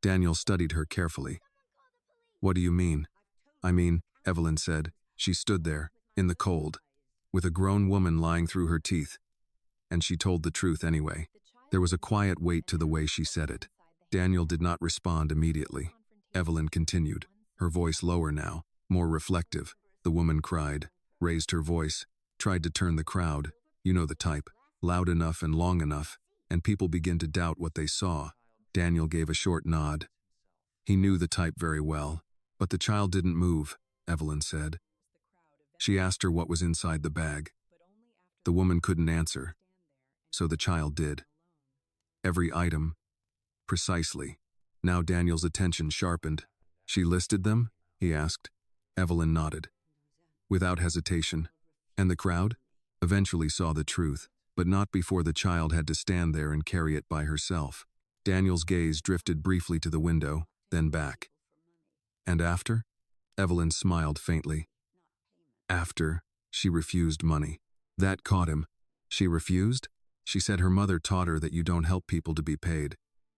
Daniel studied her carefully. "What do you mean?" "I mean," Evelyn said, "she stood there, in the cold, with a grown woman lying through her teeth. And she told the truth anyway." There was a quiet weight to the way she said it. Daniel did not respond immediately. Evelyn continued, her voice lower now, more reflective. the woman cried, raised her voice, tried to turn the crowd, you know the type, loud enough and long enough, and people begin to doubt what they saw. Daniel gave a short nod. He knew the type very well. But the child didn't move, Evelyn said. She asked her what was inside the bag. The woman couldn't answer, so the child did. Every item, precisely. Now Daniel's attention sharpened. She listed them? He asked. Evelyn nodded, without hesitation. And the crowd? Eventually saw the truth, but not before the child had to stand there and carry it by herself. Daniel's gaze drifted briefly to the window, then back. And after? Evelyn smiled faintly. After, she refused money. That caught him. She refused? She said her mother taught her that you don't help people to be paid.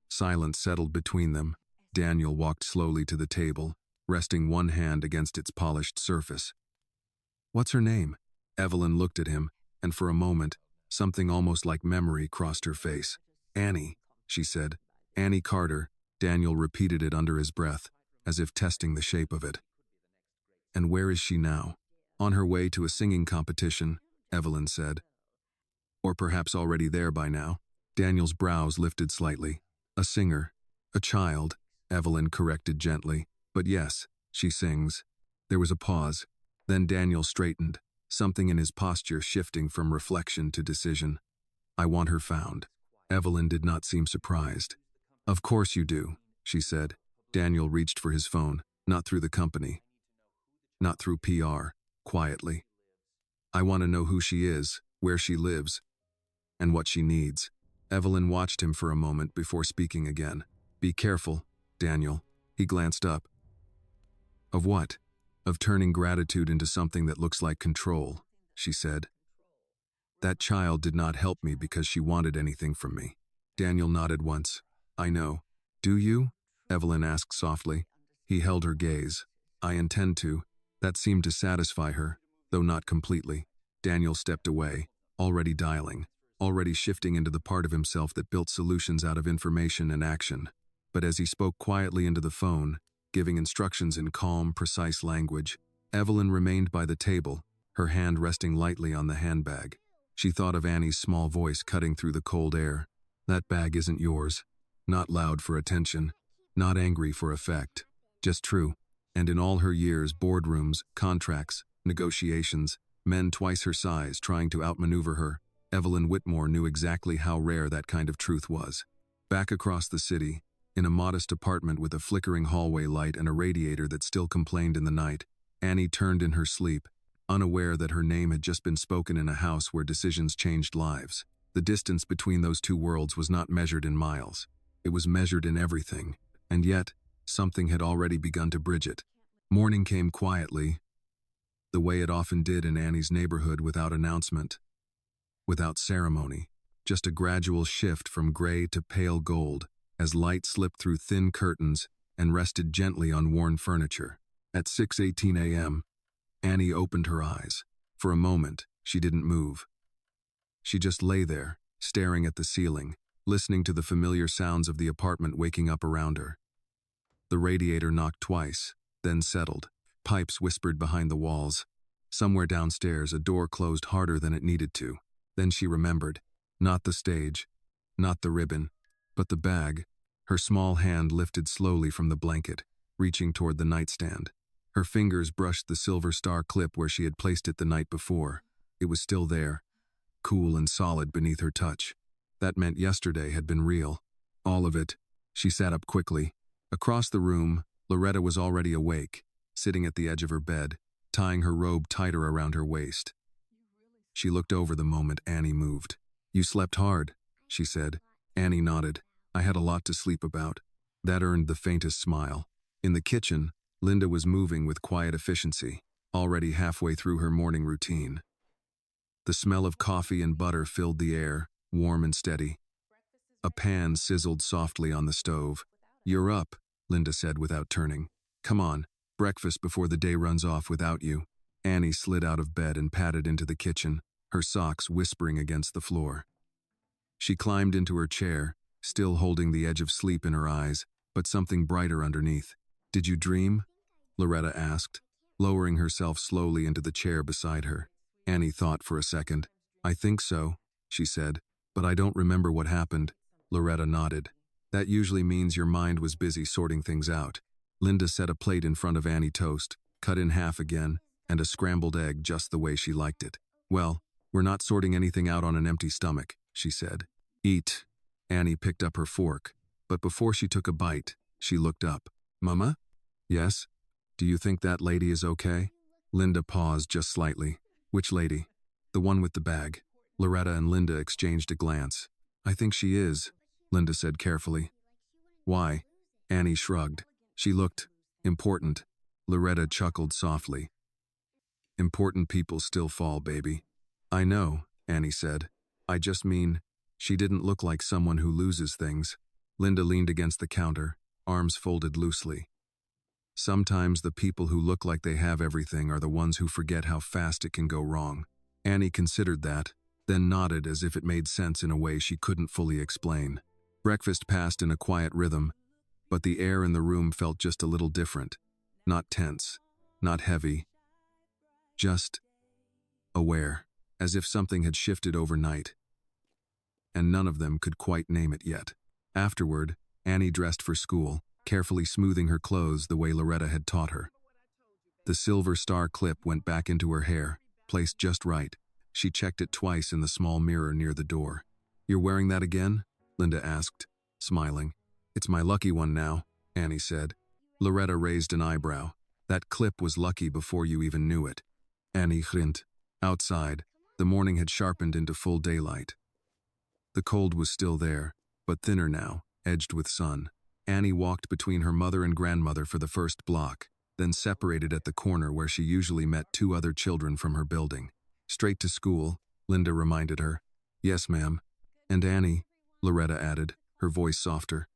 Silence settled between them. Daniel walked slowly to the table, resting one hand against its polished surface. What's her name? Evelyn looked at him, and for a moment, something almost like memory crossed her face. Annie, she said. Annie Carter. Daniel repeated it under his breath, as if testing the shape of it. And where is she now? On her way to a singing competition, Evelyn said. Or perhaps already there by now. Daniel's brows lifted slightly. A singer. A child, Evelyn corrected gently. But yes, she sings. There was a pause. Then Daniel straightened, something in his posture shifting from reflection to decision. I want her found. Evelyn did not seem surprised. Of course you do, she said. Daniel reached for his phone, not through the company. Not through PR, quietly. I want to know who she is, where she lives, and what she needs. Evelyn watched him for a moment before speaking again. Be careful, Daniel. He glanced up. Of what? Of turning gratitude into something that looks like control, she said. That child did not help me because she wanted anything from me. Daniel nodded once. I know. Do you? Evelyn asked softly. He held her gaze. I intend to. That seemed to satisfy her, though not completely. Daniel stepped away, already dialing, already shifting into the part of himself that built solutions out of information and action. But as he spoke quietly into the phone, giving instructions in calm, precise language, Evelyn remained by the table, her hand resting lightly on the handbag. She thought of Annie's small voice cutting through the cold air. That bag isn't yours. Not loud for attention, not angry for effect, just true. And in all her years, boardrooms, contracts, negotiations, men twice her size trying to outmaneuver her, Evelyn Whitmore knew exactly how rare that kind of truth was. Back across the city, in a modest apartment with a flickering hallway light and a radiator that still complained in the night, Annie turned in her sleep, unaware that her name had just been spoken in a house where decisions changed lives. The distance between those two worlds was not measured in miles. It was measured in everything, and yet, something had already begun to bridge it. Morning came quietly, the way it often did in Annie's neighborhood, without announcement, without ceremony, just a gradual shift from gray to pale gold as light slipped through thin curtains and rested gently on worn furniture. At 6:18 a.m., Annie opened her eyes. For a moment, she didn't move. She just lay there, staring at the ceiling, listening to the familiar sounds of the apartment waking up around her. The radiator knocked twice, then settled. Pipes whispered behind the walls. Somewhere downstairs, a door closed harder than it needed to. Then she remembered. Not the stage, not the ribbon, but the bag. Her small hand lifted slowly from the blanket, reaching toward the nightstand. Her fingers brushed the silver star clip where she had placed it the night before. It was still there, cool and solid beneath her touch. That meant yesterday had been real. All of it. She sat up quickly. Across the room, Loretta was already awake, sitting at the edge of her bed, tying her robe tighter around her waist. She looked over the moment Annie moved. You slept hard, she said. Annie nodded. I had a lot to sleep about. That earned the faintest smile. In the kitchen, Linda was moving with quiet efficiency, already halfway through her morning routine. The smell of coffee and butter filled the air, warm and steady. A pan sizzled softly on the stove. You're up, Linda said without turning. Come on, breakfast before the day runs off without you. Annie slid out of bed and padded into the kitchen, her socks whispering against the floor. She climbed into her chair, still holding the edge of sleep in her eyes, but something brighter underneath. Did you dream? Loretta asked. lowering herself slowly into the chair beside her. Annie thought for a second. I think so, she said, but I don't remember what happened. Loretta nodded. That usually means your mind was busy sorting things out. Linda set a plate in front of Annie toast, cut in half again, and a scrambled egg just the way she liked it. Well, we're not sorting anything out on an empty stomach, she said. Eat. Annie picked up her fork, but before she took a bite, she looked up. Mama? Yes? Do you think that lady is okay? Linda paused just slightly. Which lady? The one with the bag. Loretta and Linda exchanged a glance. I think she is, Linda said carefully. Why? Annie shrugged. She looked important. Loretta chuckled softly. Important people still fall, baby. I know, Annie said. I just mean, she didn't look like someone who loses things. Linda leaned against the counter, arms folded loosely. Sometimes the people who look like they have everything are the ones who forget how fast it can go wrong. Annie considered that, then nodded as if it made sense in a way she couldn't fully explain. Breakfast passed in a quiet rhythm, but the air in the room felt just a little different. Not tense, not heavy, just aware, as if something had shifted overnight. And none of them could quite name it yet. Afterward, Annie dressed for school, carefully smoothing her clothes the way Loretta had taught her. The silver star clip went back into her hair, placed just right. She checked it twice in the small mirror near the door. You're wearing that again? Linda asked, smiling. It's my lucky one now, Annie said. Loretta raised an eyebrow. That clip was lucky before you even knew it. Annie grinned. Outside, the morning had sharpened into full daylight. The cold was still there, but thinner now, edged with sun. Annie walked between her mother and grandmother for the first block, then separated at the corner where she usually met two other children from her building. Straight to school, Linda reminded her. Yes, ma'am. And Annie, Loretta added, her voice softer.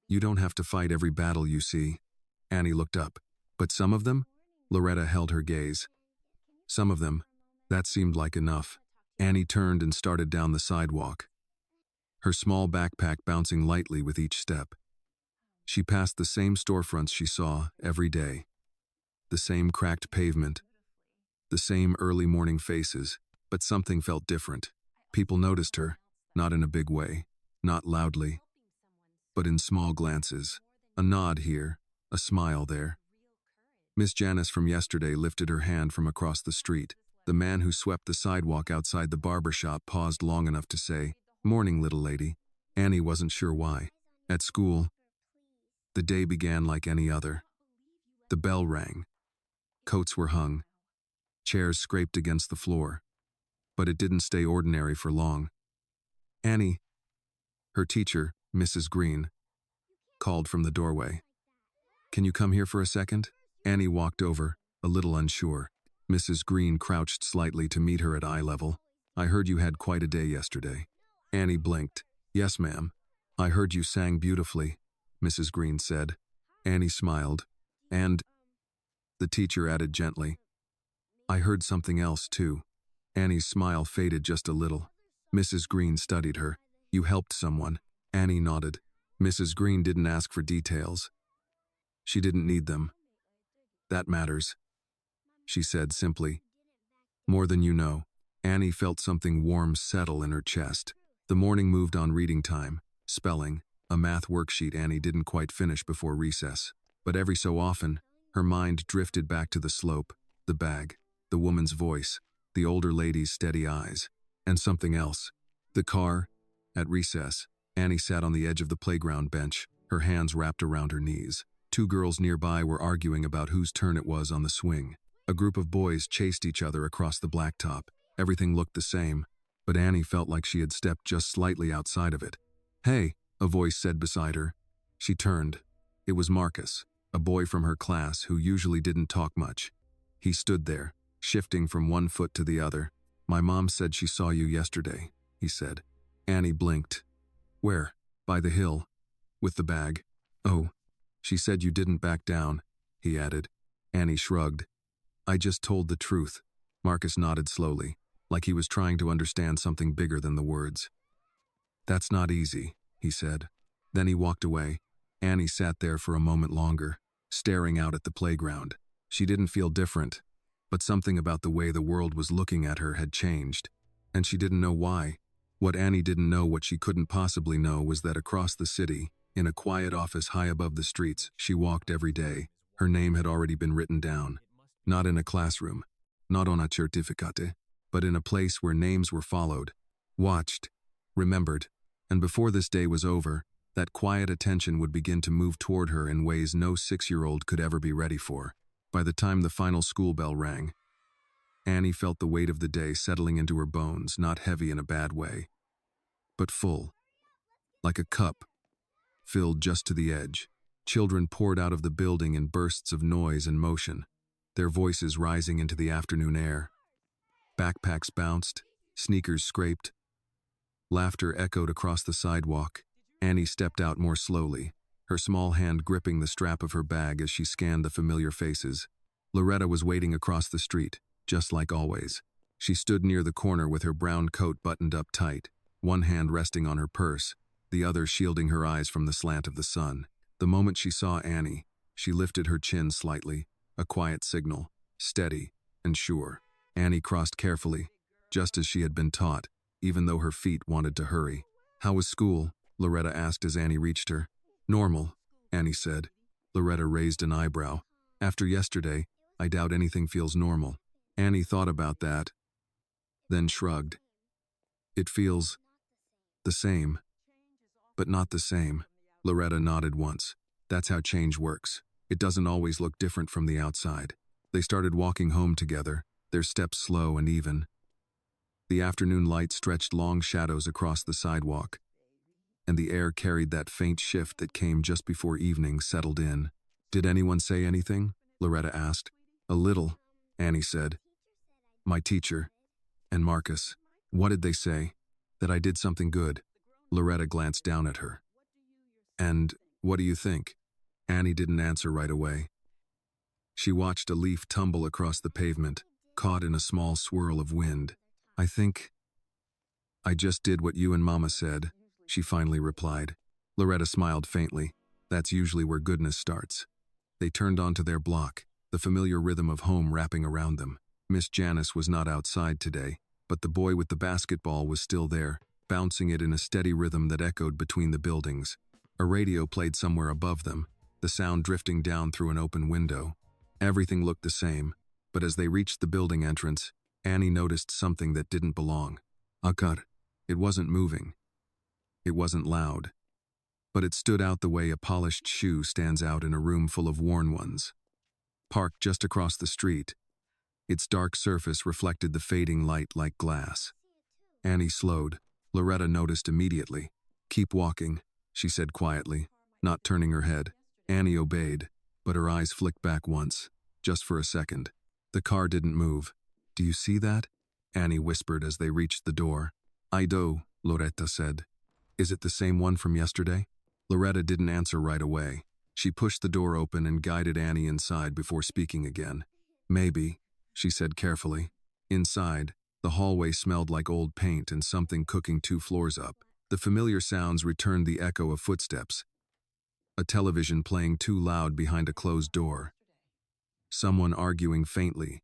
You don't have to fight every battle you see. Annie looked up. But some of them? Loretta held her gaze. Some of them. That seemed like enough. Annie turned and started down the sidewalk, her small backpack bouncing lightly with each step. She passed the same storefronts she saw every day. The same cracked pavement, the same early morning faces, but something felt different. People noticed her, not in a big way, not loudly, but in small glances. A nod here, a smile there. Miss Janice from yesterday lifted her hand from across the street. The man who swept the sidewalk outside the barber shop paused long enough to say, Morning, little lady. Annie wasn't sure why. At school, the day began like any other. The bell rang. Coats were hung. Chairs scraped against the floor. But it didn't stay ordinary for long. Annie, her teacher, Mrs. Green, called from the doorway. Can you come here for a second? Annie walked over, a little unsure. Mrs. Green crouched slightly to meet her at eye level. I heard you had quite a day yesterday. Annie blinked. Yes, ma'am. I heard you sang beautifully, Mrs. Green said. Annie smiled. And, the teacher added gently, I heard something else, too. Annie's smile faded just a little. Mrs. Green studied her. You helped someone. Annie nodded. Mrs. Green didn't ask for details. She didn't need them. That matters, she said simply. More than you know. Annie felt something warm settle in her chest. The morning moved on reading time, spelling, a math worksheet Annie didn't quite finish before recess. But every so often, her mind drifted back to the slope, the bag, the woman's voice, the older lady's steady eyes, and something else. The car. At recess, Annie sat on the edge of the playground bench, her hands wrapped around her knees. Two girls nearby were arguing about whose turn it was on the swing. A group of boys chased each other across the blacktop. Everything looked the same, but Annie felt like she had stepped just slightly outside of it. Hey, a voice said beside her. She turned. It was Marcus, a boy from her class who usually didn't talk much. He stood there, shifting from one foot to the other. My mom said she saw you yesterday, he said. Annie blinked. Where? By the hill. With the bag. Oh. She said you didn't back down, he added. Annie shrugged. I just told the truth. Marcus nodded slowly, like he was trying to understand something bigger than the words. That's not easy, he said. Then he walked away. Annie sat there for a moment longer, staring out at the playground. She didn't feel different, but something about the way the world was looking at her had changed, and she didn't know why. What Annie didn't know, what she couldn't possibly know, was that across the city, in a quiet office high above the streets she walked every day, her name had already been written down. Not in a classroom, not on a certificate, but in a place where names were followed, watched, remembered, and before this day was over, that quiet attention would begin to move toward her in ways no 6-year-old could ever be ready for. By the time the final school bell rang, Annie felt the weight of the day settling into her bones, not heavy in a bad way, but full, like a cup, filled just to the edge. Children poured out of the building in bursts of noise and motion, their voices rising into the afternoon air. Backpacks bounced, sneakers scraped, laughter echoed across the sidewalk. Annie stepped out more slowly, her small hand gripping the strap of her bag as she scanned the familiar faces. Loretta was waiting across the street, just like always. She stood near the corner with her brown coat buttoned up tight, one hand resting on her purse, the other shielding her eyes from the slant of the sun. The moment she saw Annie, she lifted her chin slightly, a quiet signal, steady and sure. Annie crossed carefully, just as she had been taught, even though her feet wanted to hurry. "How was school?" Loretta asked as Annie reached her. "Normal," Annie said. Loretta raised an eyebrow. "After yesterday, I doubt anything feels normal." Annie thought about that, then shrugged. "It feels the same, but not the same." Loretta nodded once. "That's how change works. It doesn't always look different from the outside." They started walking home together, their steps slow and even. The afternoon light stretched long shadows across the sidewalk, and the air carried that faint shift that came just before evening settled in. "Did anyone say anything?" Loretta asked. "A little," Annie said. "My teacher and Marcus." "What did they say?" "That I did something good." Loretta glanced down at her. "And what do you think?" Annie didn't answer right away. She watched a leaf tumble across the pavement, caught in a small swirl of wind. "I think I just did what you and Mama said," she finally replied. Loretta smiled faintly. That's usually where goodness starts. They turned onto their block, the familiar rhythm of home wrapping around them. Miss Janice was not outside today, but the boy with the basketball was still there, bouncing it in a steady rhythm that echoed between the buildings. A radio played somewhere above them, the sound drifting down through an open window. Everything looked the same, but as they reached the building entrance, Annie noticed something that didn't belong. Akar. It wasn't moving. It wasn't loud. But it stood out the way a polished shoe stands out in a room full of worn ones. Parked just across the street, its dark surface reflected the fading light like glass. Annie slowed. Loretta noticed immediately. "Keep walking," she said quietly, not turning her head. Annie obeyed, but her eyes flicked back once, just for a second. The car didn't move. "Do you see that?" Annie whispered as they reached the door. "I do," Loretta said. "Is it the same one from yesterday?" Loretta didn't answer right away. She pushed the door open and guided Annie inside before speaking again. "Maybe," she said carefully. Inside, the hallway smelled like old paint and something cooking 2 floors up. The familiar sounds returned, the echo of footsteps. A television playing too loud behind a closed door. Someone arguing faintly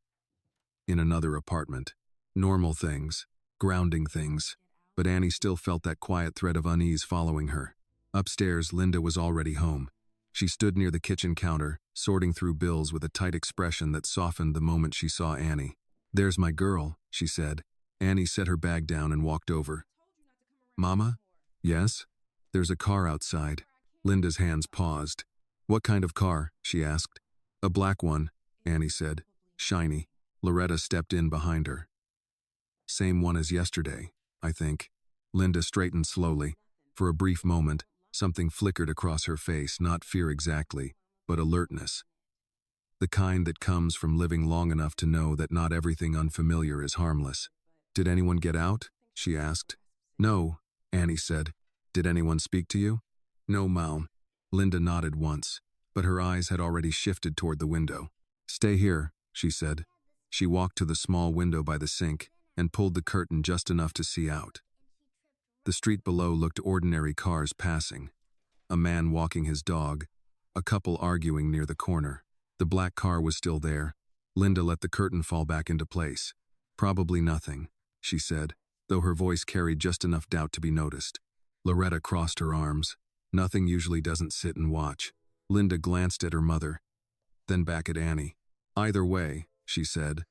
in another apartment. Normal things, grounding things, but Annie still felt that quiet thread of unease following her. Upstairs, Linda was already home. She stood near the kitchen counter, sorting through bills with a tight expression that softened the moment she saw Annie. "There's my girl," she said. Annie set her bag down and walked over. "Mama?" "Yes?" "There's a car outside." Linda's hands paused. "What kind of car?" she asked. "A black one," Annie said. "Shiny." Loretta stepped in behind her. "Same one as yesterday, I think." Linda straightened slowly. For a brief moment, something flickered across her face, not fear exactly, but alertness. The kind that comes from living long enough to know that not everything unfamiliar is harmless. "Did anyone get out?" she asked. "No," Annie said. "Did anyone speak to you?" "No, Mom." Linda nodded once, but her eyes had already shifted toward the window. "Stay here," she said. She walked to the small window by the sink and pulled the curtain just enough to see out. The street below looked ordinary: cars passing, a man walking his dog, a couple arguing near the corner. The black car was still there. Linda let the curtain fall back into place. "Probably nothing," she said, though her voice carried just enough doubt to be noticed. Loretta crossed her arms. "Nothing usually doesn't sit and watch." Linda glanced at her mother, then back at Annie. "Either way," she said,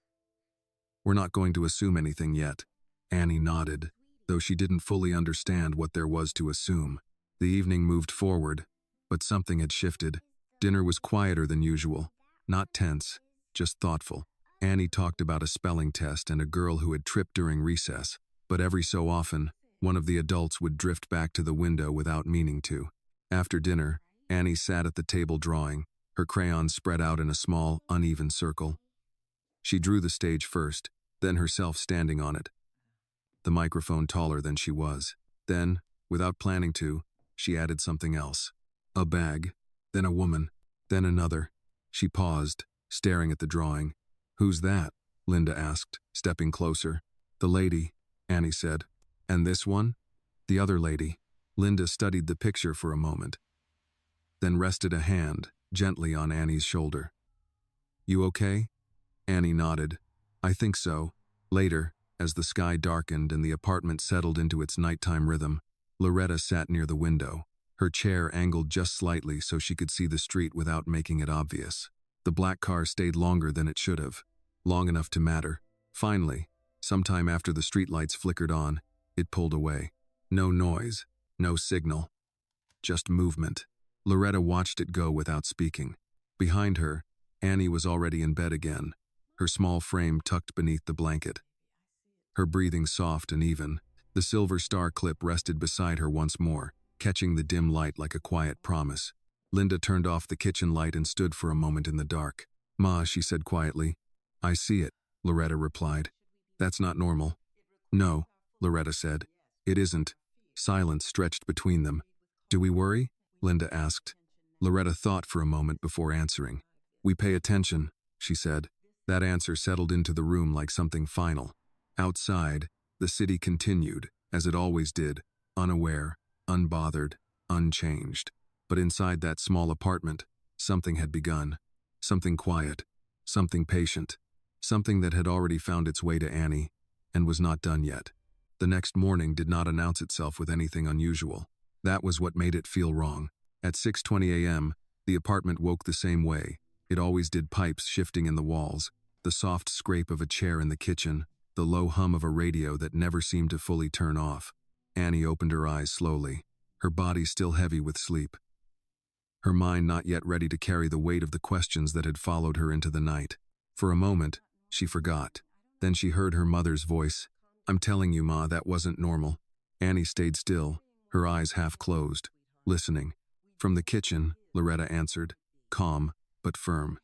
"we're not going to assume anything yet." Annie nodded, though she didn't fully understand what there was to assume. The evening moved forward, but something had shifted. Dinner was quieter than usual, not tense, just thoughtful. Annie talked about a spelling test and a girl who had tripped during recess, but every so often, one of the adults would drift back to the window without meaning to. After dinner, Annie sat at the table drawing, her crayons spread out in a small, uneven circle. She drew the stage first, then herself standing on it, the microphone taller than she was. Then, without planning to, she added something else. A bag, then a woman, then another. She paused, staring at the drawing. "Who's that?" Linda asked, stepping closer. "The lady," Annie said. "And this one?" "The other lady." Linda studied the picture for a moment, then rested a hand gently on Annie's shoulder. "You okay?" Annie nodded. "I think so." Later, as the sky darkened and the apartment settled into its nighttime rhythm, Loretta sat near the window, her chair angled just slightly so she could see the street without making it obvious. The black car stayed longer than it should have, long enough to matter. Finally, sometime after the streetlights flickered on, it pulled away. No noise, no signal, just movement. Loretta watched it go without speaking. Behind her, Annie was already in bed again, her small frame tucked beneath the blanket. Her breathing soft and even, the silver star clip rested beside her once more, catching the dim light like a quiet promise. Linda turned off the kitchen light and stood for a moment in the dark. "Ma," she said quietly. "I see it," Loretta replied. "That's not normal." "No," Loretta said. "It isn't." Silence stretched between them. "Do we worry?" Linda asked. Loretta thought for a moment before answering. "We pay attention," she said. That answer settled into the room like something final. Outside, the city continued, as it always did, unaware, unbothered, unchanged. But inside that small apartment, something had begun. Something quiet, something patient, something that had already found its way to Annie, and was not done yet. The next morning did not announce itself with anything unusual. That was what made it feel wrong. At 6:20 a.m., the apartment woke the same way. It always did, pipes shifting in the walls, the soft scrape of a chair in the kitchen, the low hum of a radio that never seemed to fully turn off. Annie opened her eyes slowly, her body still heavy with sleep, her mind not yet ready to carry the weight of the questions that had followed her into the night. For a moment, she forgot. Then she heard her mother's voice. "I'm telling you, Ma, that wasn't normal." Annie stayed still, her eyes half closed, listening. From the kitchen, Loretta answered, calm but firm.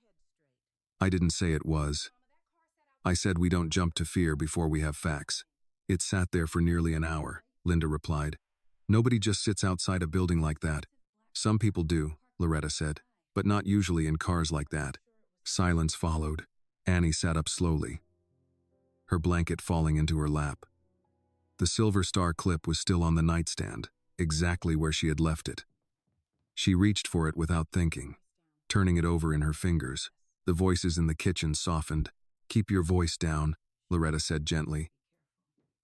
"I didn't say it was. I said we don't jump to fear before we have facts." "It sat there for nearly an hour," Linda replied. "Nobody just sits outside a building like that." "Some people do," Loretta said, "but not usually in cars like that." Silence followed. Annie sat up slowly, her blanket falling into her lap. The silver star clip was still on the nightstand, exactly where she had left it. She reached for it without thinking, turning it over in her fingers. The voices in the kitchen softened. "Keep your voice down," Loretta said gently.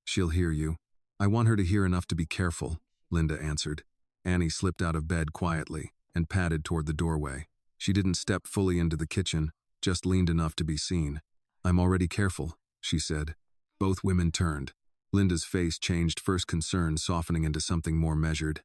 "She'll hear you." "I want her to hear enough to be careful," Linda answered. Annie slipped out of bed quietly and padded toward the doorway. She didn't step fully into the kitchen, just leaned enough to be seen. "I'm already careful," she said. Both women turned. Linda's face changed, first concern softening into something more measured.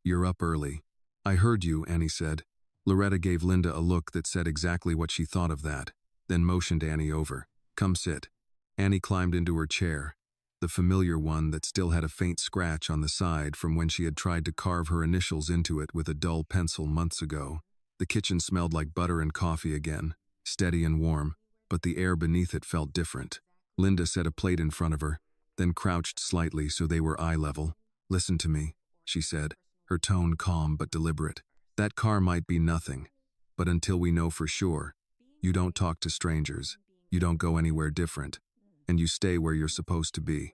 "You're up early." "I heard you," Annie said. Loretta gave Linda a look that said exactly what she thought of that, then motioned Annie over. "Come sit." Annie climbed into her chair, the familiar one that still had a faint scratch on the side from when she had tried to carve her initials into it with a dull pencil months ago. The kitchen smelled like butter and coffee again, steady and warm, but the air beneath it felt different. Linda set a plate in front of her, then crouched slightly so they were eye level. "Listen to me," she said, her tone calm but deliberate. "That car might be nothing, but until we know for sure, you don't talk to strangers, you don't go anywhere different, and you stay where you're supposed to be.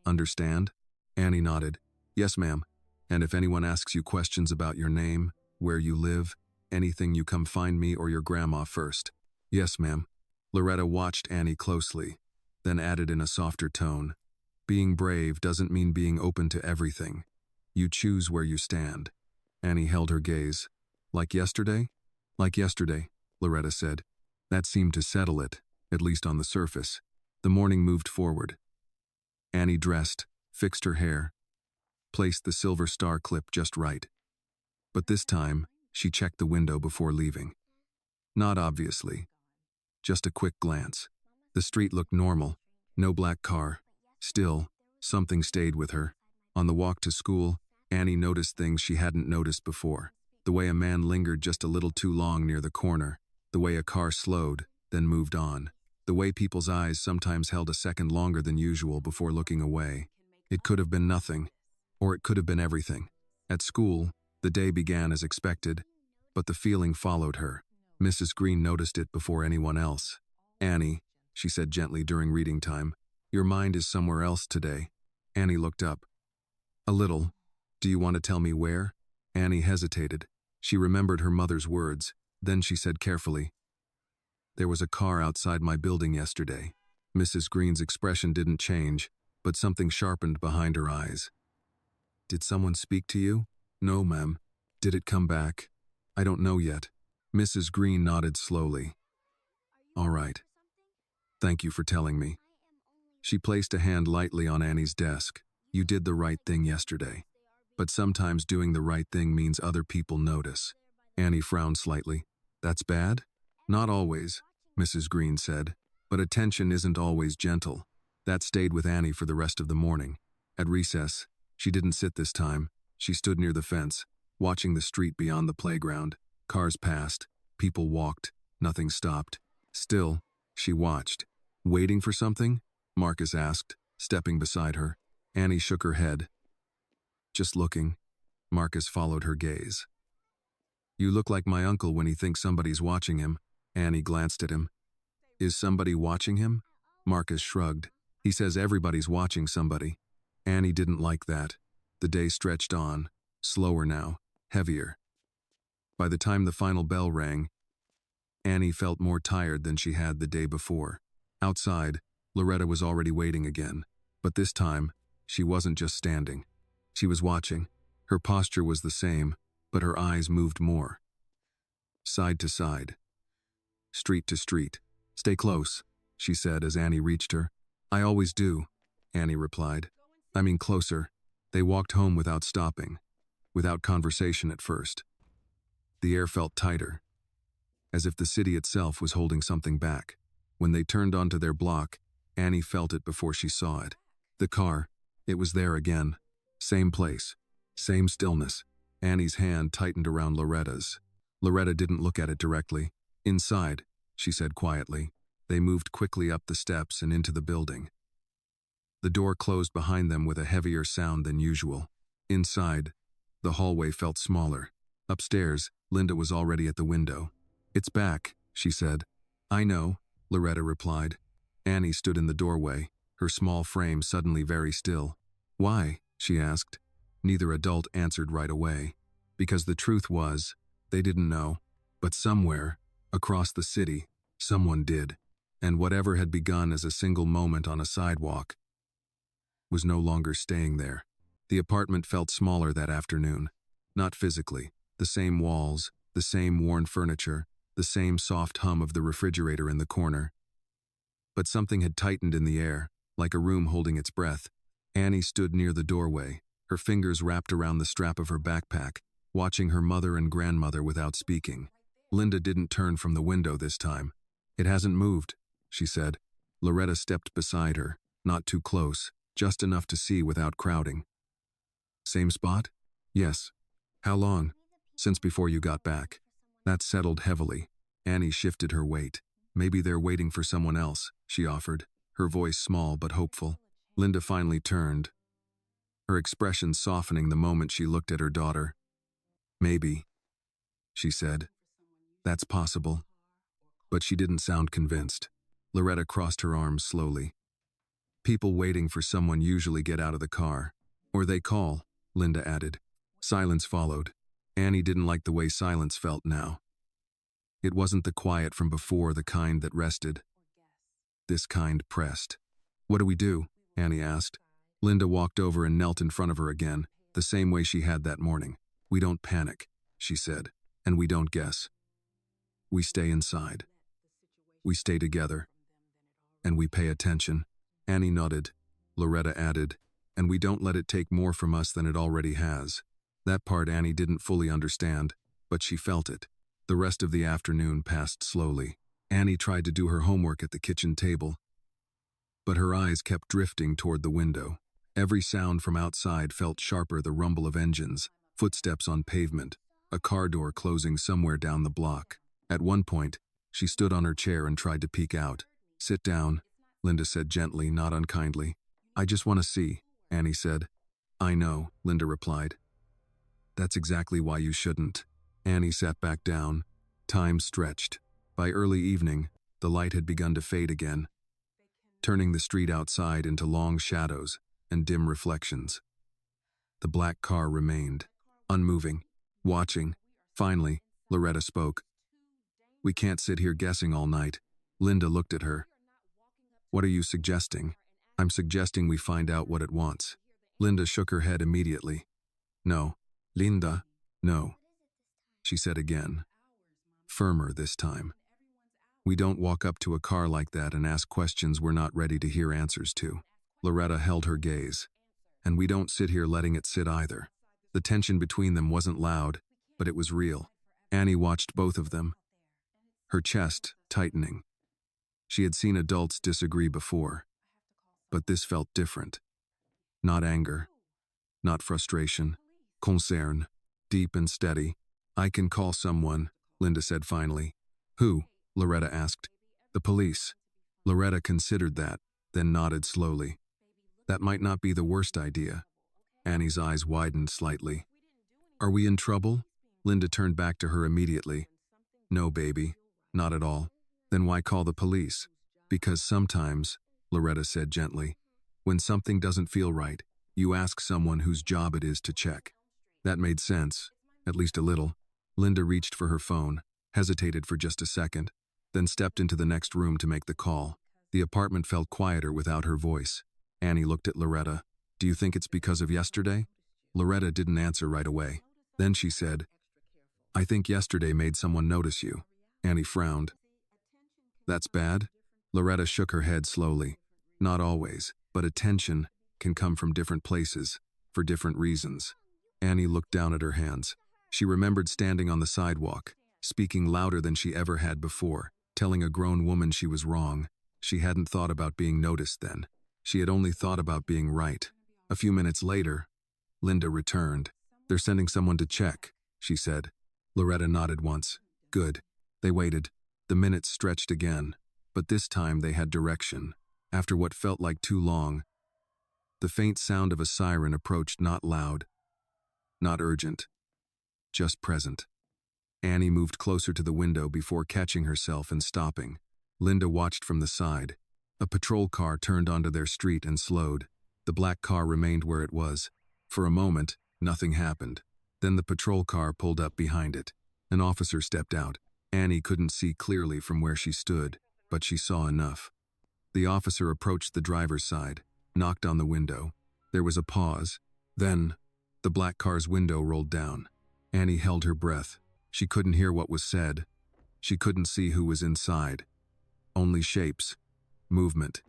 Understand?" Annie nodded. "Yes, ma'am. And if anyone asks you questions about your name, where you live, Anything you come find me or your grandma first. Yes, ma'am. Loretta watched Annie closely, then added in a softer tone. Being brave doesn't mean being open to everything. You choose where you stand. Annie held her gaze. Like yesterday? Like yesterday, Loretta said. That seemed to settle it, at least on the surface. The morning moved forward. Annie dressed, fixed her hair, placed the silver star clip just right. But this time, she checked the window before leaving. Not obviously, just a quick glance. The street looked normal, no black car. Still, something stayed with her. On the walk to school, Annie noticed things she hadn't noticed before. The way a man lingered just a little too long near the corner. The way a car slowed, then moved on. The way people's eyes sometimes held a second longer than usual before looking away. It could have been nothing, or it could have been everything. At school, the day began as expected, but the feeling followed her. Mrs. Green noticed it before anyone else. Annie, she said gently during reading time, your mind is somewhere else today. Annie looked up. A little. Do you want to tell me where? Annie hesitated. She remembered her mother's words. Then she said carefully, there was a car outside my building yesterday. Mrs. Green's expression didn't change, but something sharpened behind her eyes. Did someone speak to you? No, ma'am. Did it come back? I don't know yet. Mrs. Green nodded slowly. All right. Thank you for telling me. She placed a hand lightly on Annie's desk. You did the right thing yesterday. But sometimes doing the right thing means other people notice. Annie frowned slightly. That's bad? Not always, Mrs. Green said. But attention isn't always gentle. That stayed with Annie for the rest of the morning. At recess, she didn't sit this time. She stood near the fence, watching the street beyond the playground. Cars passed, people walked, nothing stopped. Still, she watched. Waiting for something? Marcus asked, stepping beside her. Annie shook her head. Just looking. Marcus followed her gaze. You look like my uncle when he thinks somebody's watching him. Annie glanced at him. Is somebody watching him? Marcus shrugged. He says everybody's watching somebody. Annie didn't like that. The day stretched on, slower now, heavier. By the time the final bell rang, Annie felt more tired than she had the day before. Outside, Loretta was already waiting again. But this time, she wasn't just standing. She was watching. Her posture was the same, but her eyes moved more. Side to side. Street to street. Stay close, she said as Annie reached her. I always do, Annie replied. I mean closer. They walked home without stopping, without conversation at first. The air felt tighter, as if the city itself was holding something back. When they turned onto their block, Annie felt it before she saw it. The car, it was there again. Same place, same stillness. Annie's hand tightened around Loretta's. Loretta didn't look at it directly. Inside, she said quietly. They moved quickly up the steps and into the building. The door closed behind them with a heavier sound than usual. Inside, the hallway felt smaller. Upstairs, Linda was already at the window. It's back, she said. I know, Loretta replied. Annie stood in the doorway, her small frame suddenly very still. Why? She asked. Neither adult answered right away. Because the truth was, they didn't know. But somewhere, across the city, someone did. And whatever had begun as a single moment on a sidewalk was no longer staying there. The apartment felt smaller that afternoon. Not physically. The same walls, the same worn furniture, the same soft hum of the refrigerator in the corner. But something had tightened in the air, like a room holding its breath. Annie stood near the doorway, her fingers wrapped around the strap of her backpack, watching her mother and grandmother without speaking. Linda didn't turn from the window this time. It hasn't moved, she said. Loretta stepped beside her, not too close, just enough to see without crowding. Same spot? Yes. How long? Since before you got back. That settled heavily. Annie shifted her weight. Maybe they're waiting for someone else, she offered, her voice small but hopeful. Linda finally turned, her expression softening the moment she looked at her daughter. Maybe, she said. That's possible. But she didn't sound convinced. Loretta crossed her arms slowly. People waiting for someone usually get out of the car. Or they call, Linda added. Silence followed. Annie didn't like the way silence felt now. It wasn't the quiet from before, the kind that rested. This kind pressed. "What do we do?" Annie asked. Linda walked over and knelt in front of her again, the same way she had that morning. "We don't panic," she said, "and we don't guess. We stay inside. We stay together. And we pay attention." Annie nodded. Loretta added, "And we don't let it take more from us than it already has." That part Annie didn't fully understand, but she felt it. The rest of the afternoon passed slowly. Annie tried to do her homework at the kitchen table, but her eyes kept drifting toward the window. Every sound from outside felt sharper: the rumble of engines, footsteps on pavement, a car door closing somewhere down the block. At one point, she stood on her chair and tried to peek out. "Sit down," Linda said gently, not unkindly. "I just want to see," Annie said. "I know," Linda replied. "That's exactly why you shouldn't." Annie sat back down. Time stretched. By early evening, the light had begun to fade again, turning the street outside into long shadows and dim reflections. The black car remained, unmoving, watching. Finally, Loretta spoke. "We can't sit here guessing all night." Linda looked at her. "What are you suggesting?" "I'm suggesting we find out what it wants." Linda shook her head immediately. "No, Linda, no," she said again, firmer this time. "We don't walk up to a car like that and ask questions we're not ready to hear answers to." Loretta held her gaze. "And we don't sit here letting it sit either." The tension between them wasn't loud, but it was real. Annie watched both of them, her chest tightening. She had seen adults disagree before, but this felt different. Not anger, not frustration, concern, deep and steady. "I can call someone," Linda said finally. "Who?" Loretta asked. "The police." Loretta considered that, then nodded slowly. "That might not be the worst idea." Annie's eyes widened slightly. "Are we in trouble?" Linda turned back to her immediately. "No, baby, not at all." "Then why call the police?" "Because sometimes," Loretta said gently, "when something doesn't feel right, you ask someone whose job it is to check." That made sense, at least a little. Linda reached for her phone, hesitated for just a second, then stepped into the next room to make the call. The apartment felt quieter without her voice. Annie looked at Loretta. "Do you think it's because of yesterday?" Loretta didn't answer right away. Then she said, "I think yesterday made someone notice you." Annie frowned. "That's bad?" Loretta shook her head slowly. "Not always, but attention can come from different places, for different reasons." Annie looked down at her hands. She remembered standing on the sidewalk, speaking louder than she ever had before, telling a grown woman she was wrong. She hadn't thought about being noticed then. She had only thought about being right. A few minutes later, Linda returned. "They're sending someone to check," she said. Loretta nodded once. "Good." They waited. The minutes stretched again, but this time they had direction. After what felt like too long, the faint sound of a siren approached, not loud, not urgent, just present. Annie moved closer to the window before catching herself and stopping. Linda watched from the side. A patrol car turned onto their street and slowed. The black car remained where it was. For a moment, nothing happened. Then the patrol car pulled up behind it. An officer stepped out. Annie couldn't see clearly from where she stood, but she saw enough. The officer approached the driver's side, knocked on the window. There was a pause. Then, the black car's window rolled down. Annie held her breath. She couldn't hear what was said. She couldn't see who was inside. Only shapes, movement,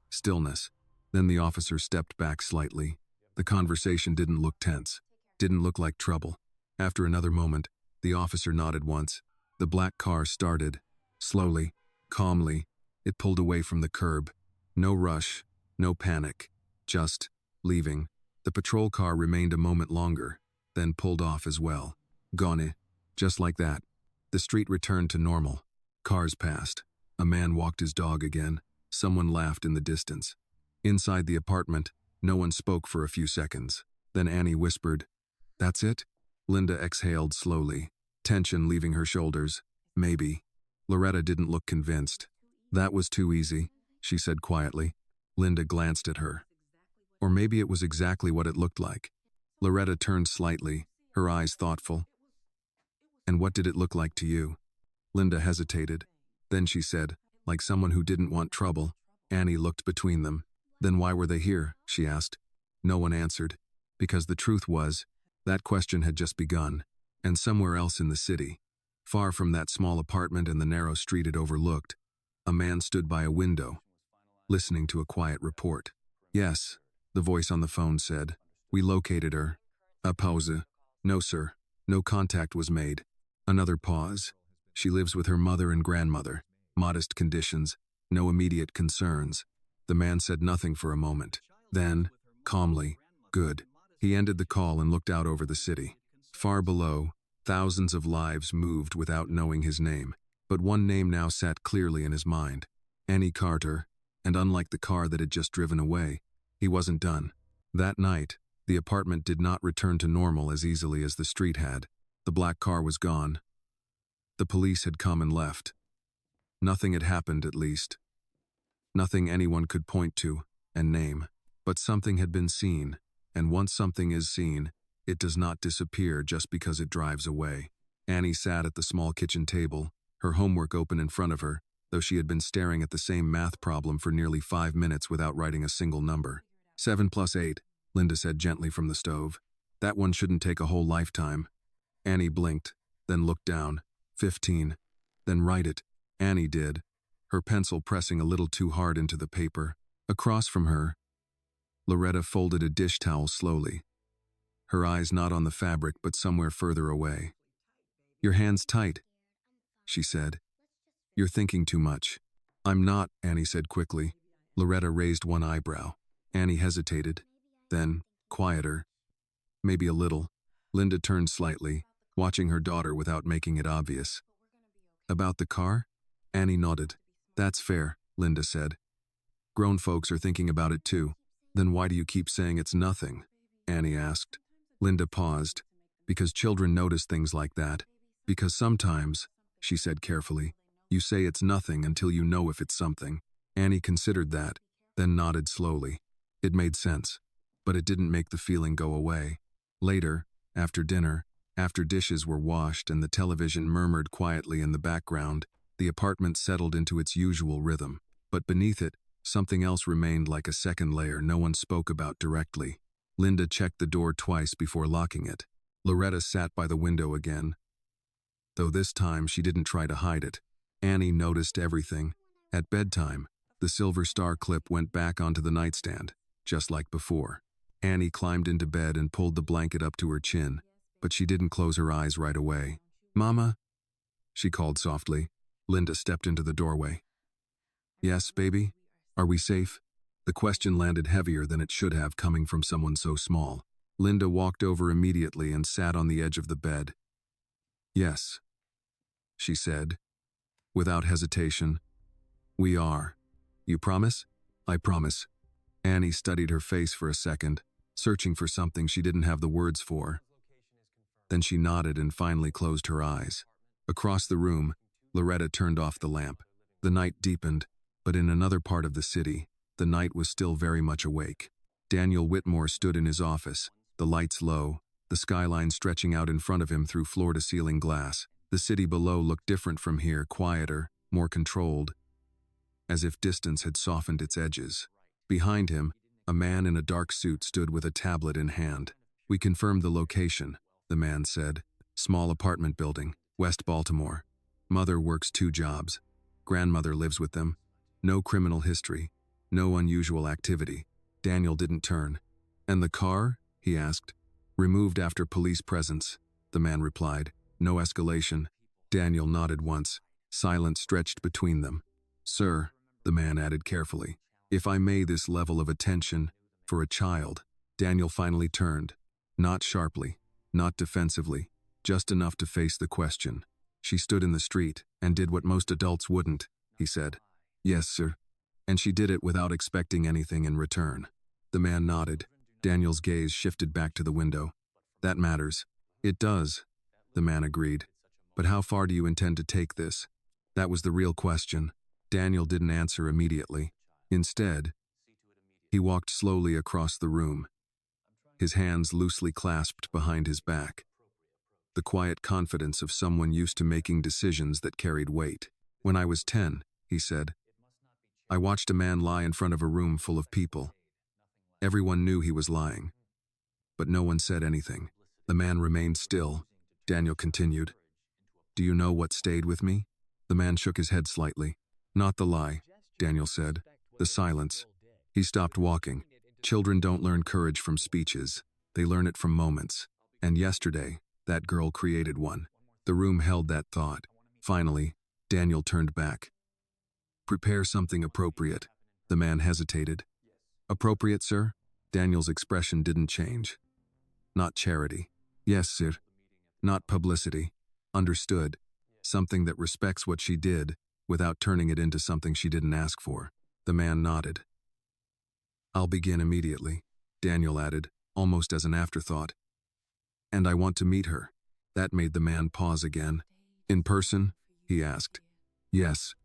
stillness. Then the officer stepped back slightly. The conversation didn't look tense, didn't look like trouble. After another moment, the officer nodded once. The black car started. Slowly, calmly, it pulled away from the curb. No rush, no panic, just leaving. The patrol car remained a moment longer, then pulled off as well. Gone. Just like that. The street returned to normal. Cars passed. A man walked his dog again. Someone laughed in the distance. Inside the apartment, no one spoke for a few seconds. Then Annie whispered, "That's it?" Linda exhaled slowly, tension leaving her shoulders. "Maybe." Loretta didn't look convinced. "That was too easy," she said quietly. Linda glanced at her. "Or maybe it was exactly what it looked like." Loretta turned slightly, her eyes thoughtful. "And what did it look like to you?" Linda hesitated. Then she said, like someone who didn't want trouble. Annie looked between them. Then why were they here? She asked. No one answered. Because the truth was, that question had just begun. And somewhere else in the city, far from that small apartment and the narrow street it overlooked, a man stood by a window, listening to a quiet report. Yes, the voice on the phone said. We located her. A pause. No, sir. No contact was made. Another pause. She lives with her mother and grandmother. Modest conditions. No immediate concerns. The man said nothing for a moment. Then, calmly, good. He ended the call and looked out over the city. Far below, thousands of lives moved without knowing his name. But one name now sat clearly in his mind. Annie Carter. And unlike the car that had just driven away, he wasn't done. That night, the apartment did not return to normal as easily as the street had. The black car was gone. The police had come and left. Nothing had happened, at least. Nothing anyone could point to and name. But something had been seen, and once something is seen, it does not disappear just because it drives away. Annie sat at the small kitchen table, her homework open in front of her, though she had been staring at the same math problem for nearly 5 minutes without writing a single number. 7 plus 8, Linda said gently from the stove. That one shouldn't take a whole lifetime. Annie blinked, then looked down. 15. Then write it. Annie did, her pencil pressing a little too hard into the paper. Across from her, Loretta folded a dish towel slowly, her eyes not on the fabric but somewhere further away. Your hand's tight, she said. You're thinking too much. I'm not, Annie said quickly. Loretta raised one eyebrow. Annie hesitated. Then, quieter. Maybe a little. Linda turned slightly, watching her daughter without making it obvious. About the car? Annie nodded. That's fair, Linda said. Grown folks are thinking about it too. Then why do you keep saying it's nothing? Annie asked. Linda paused. Because children notice things like that. Because sometimes, she said carefully, you say it's nothing until you know if it's something. Annie considered that, then nodded slowly. It made sense, but it didn't make the feeling go away. Later, after dinner, after dishes were washed and the television murmured quietly in the background, the apartment settled into its usual rhythm. But beneath it, something else remained like a second layer no one spoke about directly. Linda checked the door twice before locking it. Loretta sat by the window again, though this time she didn't try to hide it. Annie noticed everything. At bedtime, the silver star clip went back onto the nightstand, just like before. Annie climbed into bed and pulled the blanket up to her chin, but she didn't close her eyes right away. Mama? She called softly. Linda stepped into the doorway. Yes, baby? Are we safe? The question landed heavier than it should have coming from someone so small. Linda walked over immediately and sat on the edge of the bed. Yes, she said, without hesitation. We are. You promise? I promise. Annie studied her face for a second, searching for something she didn't have the words for. Then she nodded and finally closed her eyes. Across the room, Loretta turned off the lamp. The night deepened, but in another part of the city, the night was still very much awake. Daniel Whitmore stood in his office, the lights low, the skyline stretching out in front of him through floor-to-ceiling glass. The city below looked different from here, quieter, more controlled, as if distance had softened its edges. Behind him, a man in a dark suit stood with a tablet in hand. We confirmed the location, the man said. Small apartment building, West Baltimore. Mother works 2 jobs. Grandmother lives with them. No criminal history. No unusual activity. Daniel didn't turn. And the car? He asked. Removed after police presence, the man replied. No escalation. Daniel nodded once. Silence stretched between them. Sir, the man added carefully, if I may, this level of attention, for a child. Daniel finally turned. Not sharply, not defensively, just enough to face the question. She stood in the street and did what most adults wouldn't, he said. Yes, sir. And she did it without expecting anything in return. The man nodded. Daniel's gaze shifted back to the window. That matters. It does, the man agreed. But how far do you intend to take this? That was the real question. Daniel didn't answer immediately. Instead, he walked slowly across the room, his hands loosely clasped behind his back. the quiet confidence of someone used to making decisions that carried weight. When I was 10, he said, I watched a man lie in front of a room full of people. Everyone knew he was lying, but no one said anything. The man remained still. Daniel continued, Do you know what stayed with me? The man shook his head slightly. Not the lie, Daniel said. The silence. He stopped walking. Children don't learn courage from speeches. They learn it from moments. And yesterday, that girl created one. The room held that thought. Finally, Daniel turned back. Prepare something appropriate. The man hesitated. Appropriate, sir? Daniel's expression didn't change. Not charity. Yes, sir. Not publicity. Understood. Something that respects what she did, without turning it into something she didn't ask for. The man nodded. I'll begin immediately, Daniel added, almost as an afterthought. And I want to meet her. That made the man pause again. In person? He asked. Yes.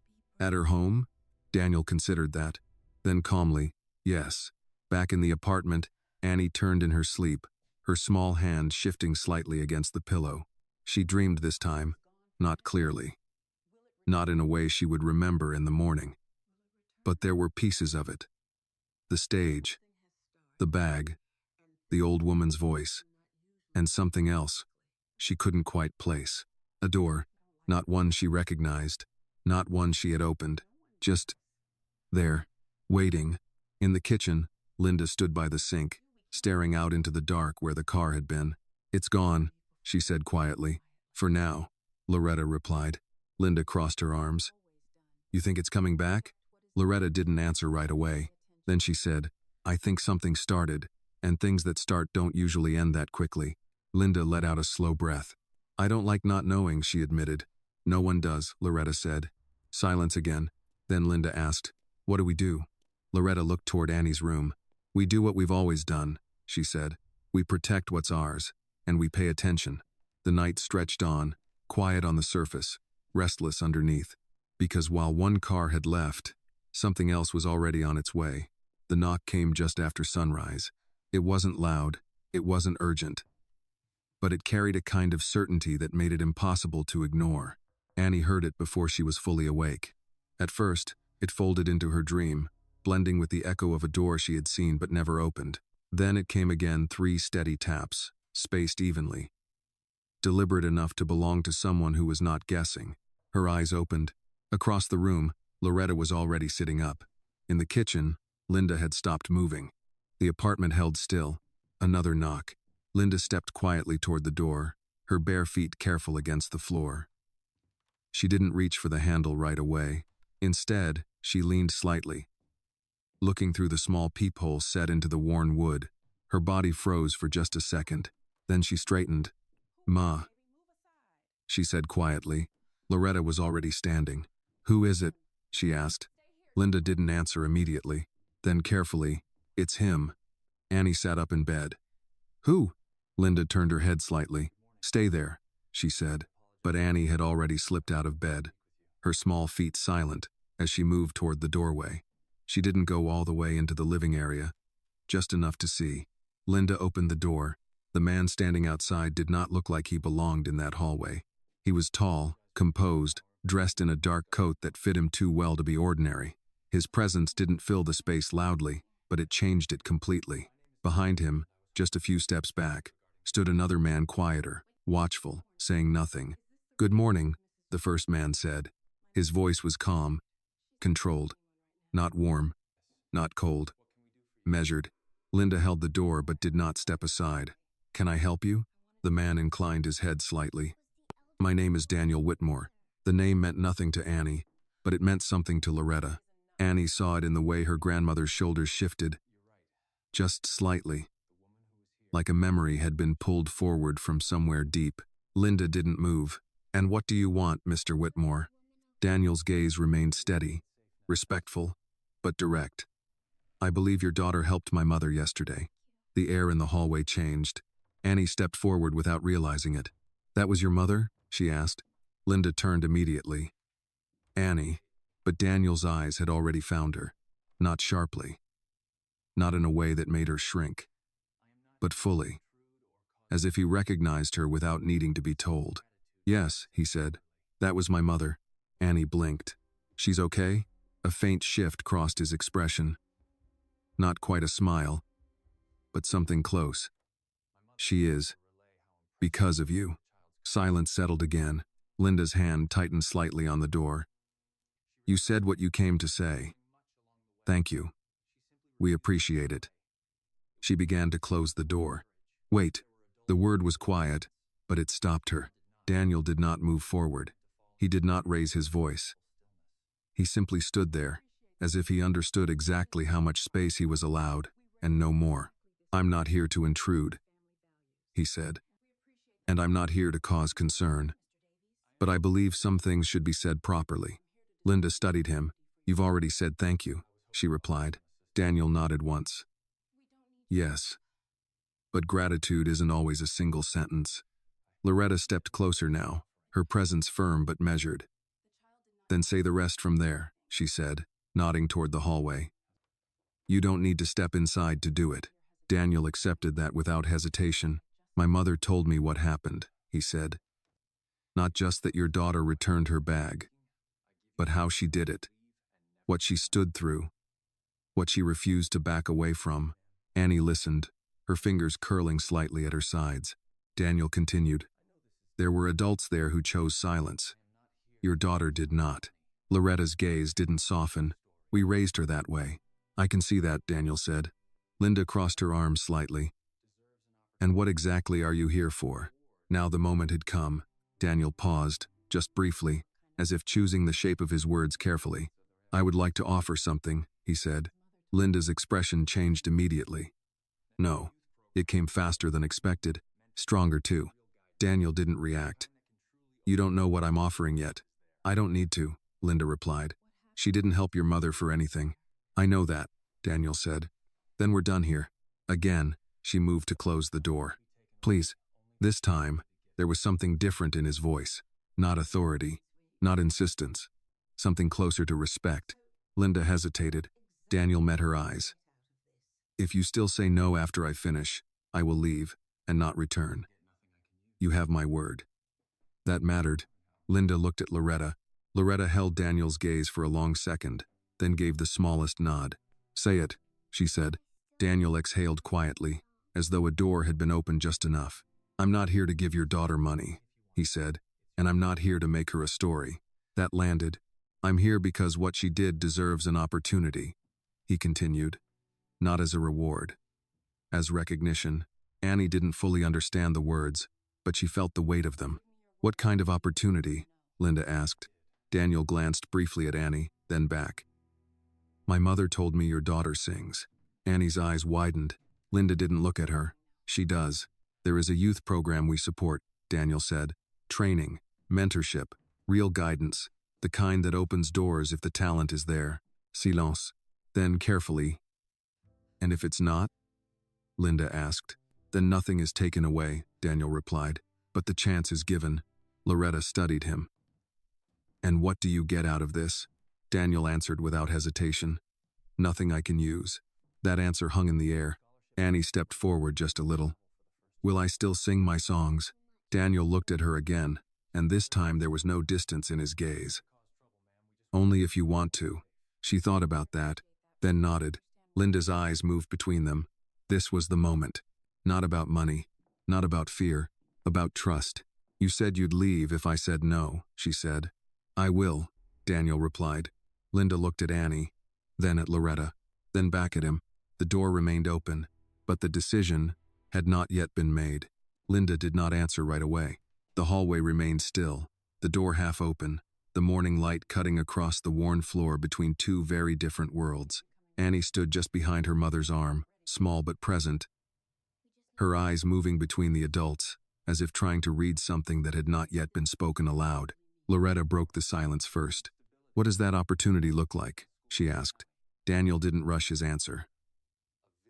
At her home? Daniel considered that. Then calmly, yes. Back in the apartment, Annie turned in her sleep, her small hand shifting slightly against the pillow. She dreamed this time, not clearly. Not in a way she would remember in the morning. But there were pieces of it. The stage, the bag, the old woman's voice, and something else she couldn't quite place. A door, not one she recognized, not one she had opened, just there, waiting. In the kitchen, Linda stood by the sink, staring out into the dark where the car had been. It's gone, she said quietly. For now, Loretta replied. Linda crossed her arms. You think it's coming back? Loretta didn't answer right away. Then she said, I think something started, and things that start don't usually end that quickly. Linda let out a slow breath. I don't like not knowing, she admitted. No one does, Loretta said. Silence again. Then Linda asked, What do we do? Loretta looked toward Annie's room. We do what we've always done, she said. We protect what's ours, and we pay attention. The night stretched on, quiet on the surface, restless underneath. Because while one car had left, something else was already on its way. The knock came just after sunrise. It wasn't loud, it wasn't urgent. But it carried a kind of certainty that made it impossible to ignore. Annie heard it before she was fully awake. At first, it folded into her dream, blending with the echo of a door she had seen but never opened. Then it came again, 3 steady taps, spaced evenly. Deliberate enough to belong to someone who was not guessing. Her eyes opened. Across the room, Loretta was already sitting up. In the kitchen, Linda had stopped moving. The apartment held still. Another knock. Linda stepped quietly toward the door, her bare feet careful against the floor. She didn't reach for the handle right away. Instead, she leaned slightly. Looking through the small peephole set into the worn wood, her body froze for just a second. Then she straightened. Ma, she said quietly. Loretta was already standing. Who is it? She asked. Linda didn't answer immediately. Then carefully, it's him. Annie sat up in bed. Who? Linda turned her head slightly. Stay there, she said. But Annie had already slipped out of bed, her small feet silent as she moved toward the doorway. She didn't go all the way into the living area, just enough to see. Linda opened the door. The man standing outside did not look like he belonged in that hallway. He was tall, composed, dressed in a dark coat that fit him too well to be ordinary. His presence didn't fill the space loudly, but it changed it completely. Behind him, just a few steps back, stood another man, quieter, watchful, saying nothing. Good morning, the first man said. His voice was calm, controlled. Not warm, not cold. Measured. Linda held the door but did not step aside. Can I help you? The man inclined his head slightly. My name is Daniel Whitmore. The name meant nothing to Annie, but it meant something to Loretta. Annie saw it in the way her grandmother's shoulders shifted. Just slightly. Like a memory had been pulled forward from somewhere deep. Linda didn't move. And what do you want, Mr. Whitmore? Daniel's gaze remained steady, respectful, but direct. I believe your daughter helped my mother yesterday. The air in the hallway changed. Annie stepped forward without realizing it. That was your mother? She asked. Linda turned immediately. Annie, but Daniel's eyes had already found her. Not sharply. Not in a way that made her shrink. But fully. as if he recognized her without needing to be told. Yes, he said. That was my mother. Annie blinked. She's okay? A faint shift crossed his expression. Not quite a smile, but something close. She is. Because of you. Silence settled again. Linda's hand tightened slightly on the door. You said what you came to say. Thank you. We appreciate it. She began to close the door. Wait. The word was quiet, but it stopped her. Daniel did not move forward. He did not raise his voice. He simply stood there, as if he understood exactly how much space he was allowed, and no more. I'm not here to intrude, he said. And I'm not here to cause concern. But I believe some things should be said properly. Linda studied him. You've already said thank you, she replied. Daniel nodded once. Yes. But gratitude isn't always a single sentence. Loretta stepped closer now, her presence firm but measured. Then say the rest from there, she said, nodding toward the hallway. You don't need to step inside to do it. Daniel accepted that without hesitation. My mother told me what happened, he said. Not just that your daughter returned her bag, but how she did it. What she stood through. What she refused to back away from. Annie listened, her fingers curling slightly at her sides. Daniel continued. There were adults there who chose silence. Your daughter did not. Loretta's gaze didn't soften. We raised her that way. I can see that, Daniel said. Linda crossed her arms slightly. And what exactly are you here for? Now the moment had come. Daniel paused, just briefly, as if choosing the shape of his words carefully. I would like to offer something, he said. Linda's expression changed immediately. No. It came faster than expected. Stronger too. Daniel didn't react. You don't know what I'm offering yet. I don't need to, Linda replied. She didn't help your mother for anything. I know that, Daniel said. Then we're done here. Again, she moved to close the door. Please. This time, there was something different in his voice. Not authority. Not insistence. Something closer to respect. Linda hesitated. Daniel met her eyes. If you still say no after I finish, I will leave and not return. You have my word. That mattered. Linda looked at Loretta. Loretta held Daniel's gaze for a long second, then gave the smallest nod. Say it, she said. Daniel exhaled quietly, as though a door had been opened just enough. I'm not here to give your daughter money, he said, and I'm not here to make her a story. That landed. I'm here because what she did deserves an opportunity, he continued. Not as a reward. As recognition. Annie didn't fully understand the words, but she felt the weight of them. What kind of opportunity? Linda asked. Daniel glanced briefly at Annie, then back. My mother told me your daughter sings. Annie's eyes widened. Linda didn't look at her. She does. There is a youth program we support, Daniel said. Training, mentorship, real guidance, the kind that opens doors if the talent is there. Silence. Then carefully. And if it's not? Linda asked. Then nothing is taken away, Daniel replied. But the chance is given. Loretta studied him. And what do you get out of this? Daniel answered without hesitation. Nothing I can use. That answer hung in the air. Annie stepped forward just a little. Will I still sing my songs? Daniel looked at her again, and this time there was no distance in his gaze. Only if you want to. She thought about that, then nodded. Linda's eyes moved between them. This was the moment. Not about money, not about fear, about trust. You said you'd leave if I said no, she said. I will, Daniel replied. Linda looked at Annie, then at Loretta, then back at him. The door remained open, but the decision had not yet been made. Linda did not answer right away. The hallway remained still, the door half open, the morning light cutting across the worn floor between two very different worlds. Annie stood just behind her mother's arm, small but present, her eyes moving between the adults, as if trying to read something that had not yet been spoken aloud. Loretta broke the silence first. What does that opportunity look like? She asked. Daniel didn't rush his answer.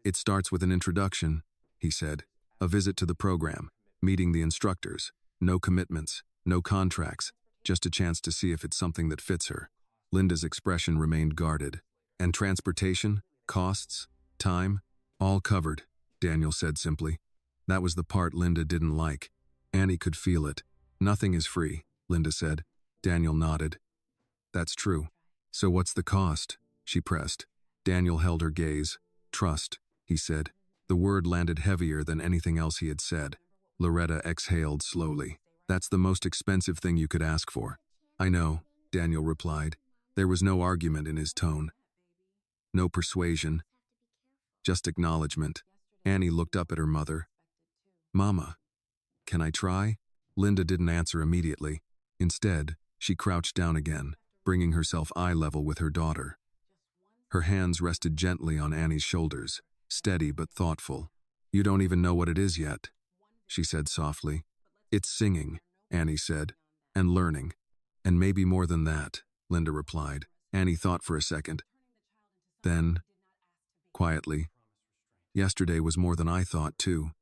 It starts with an introduction, he said. A visit to the program, meeting the instructors. No commitments, no contracts, just a chance to see if it's something that fits her. Linda's expression remained guarded. And transportation, costs, time, all covered, Daniel said simply. That was the part Linda didn't like. Annie could feel it. Nothing is free, Linda said. Daniel nodded. That's true. So what's the cost? She pressed. Daniel held her gaze. Trust, he said. The word landed heavier than anything else he had said. Loretta exhaled slowly. That's the most expensive thing you could ask for. I know, Daniel replied. There was no argument in his tone. No persuasion. Just acknowledgement. Annie looked up at her mother. Mama, can I try? Linda didn't answer immediately. Instead, she crouched down again, bringing herself eye level with her daughter. Her hands rested gently on Annie's shoulders, steady but thoughtful. You don't even know what it is yet, she said softly. It's singing, Annie said, and learning. And maybe more than that, Linda replied. Annie thought for a second. Then, quietly, yesterday was more than I thought, too.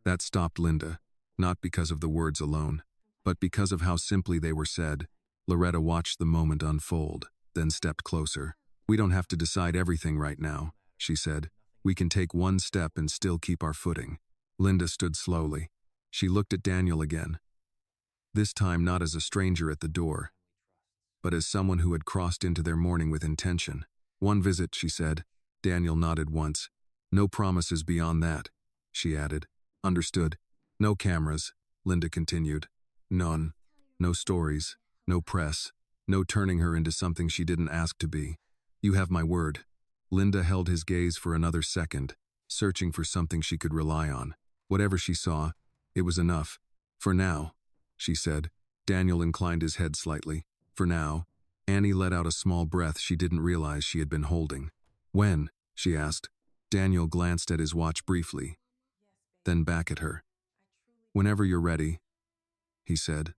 That stopped Linda, not because of the words alone, but because of how simply they were said. Loretta watched the moment unfold, then stepped closer. We don't have to decide everything right now, she said. We can take one step and still keep our footing. Linda stood slowly. She looked at Daniel again. This time not as a stranger at the door, but as someone who had crossed into their morning with intention. One visit, she said. Daniel nodded once. No promises beyond that, she added. Understood. No cameras, Linda continued. None. No stories. No press. No turning her into something she didn't ask to be. You have my word. Linda held his gaze for another second, searching for something she could rely on. Whatever she saw, it was enough. For now, she said. Daniel inclined his head slightly. For now. Annie let out a small breath she didn't realize she had been holding. When? She asked. Daniel glanced at his watch briefly, then back at her. Whenever you're ready, he said.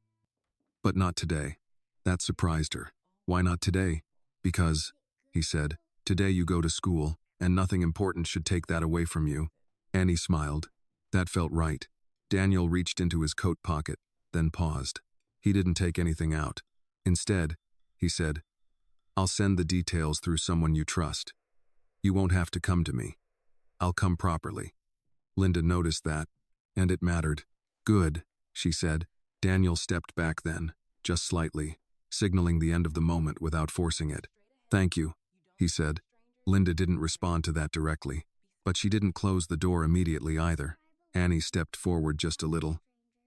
But not today. That surprised her. Why not today? Because, he said, today you go to school, and nothing important should take that away from you. Annie smiled. That felt right. Daniel reached into his coat pocket, then paused. He didn't take anything out. Instead, he said, I'll send the details through someone you trust. You won't have to come to me. I'll come properly. Linda noticed that, and it mattered. Good, she said. Daniel stepped back then, just slightly, signaling the end of the moment without forcing it. Thank you, he said. Linda didn't respond to that directly, but she didn't close the door immediately either. Annie stepped forward just a little.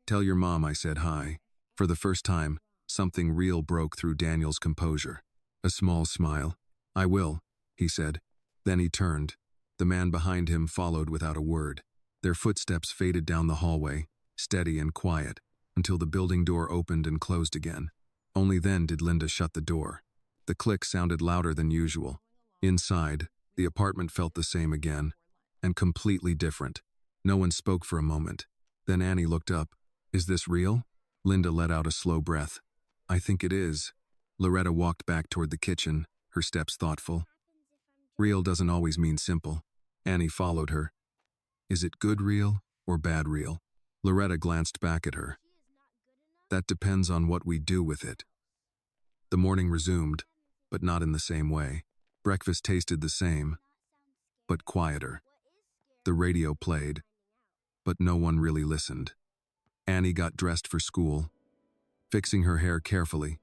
Tell your mom I said hi. For the first time, something real broke through Daniel's composure. A small smile. I will, he said. Then he turned. The man behind him followed without a word. Their footsteps faded down the hallway, steady and quiet, until the building door opened and closed again. Only then did Linda shut the door. The click sounded louder than usual. Inside, the apartment felt the same again, and completely different. No one spoke for a moment. Then Annie looked up. Is this real? Linda let out a slow breath. I think it is. Loretta walked back toward the kitchen, her steps thoughtful. Real doesn't always mean simple. Annie followed her. Is it good real or bad real? Loretta glanced back at her. That depends on what we do with it. The morning resumed, but not in the same way. Breakfast tasted the same, but quieter. The radio played, but no one really listened. Annie got dressed for school, fixing her hair carefully,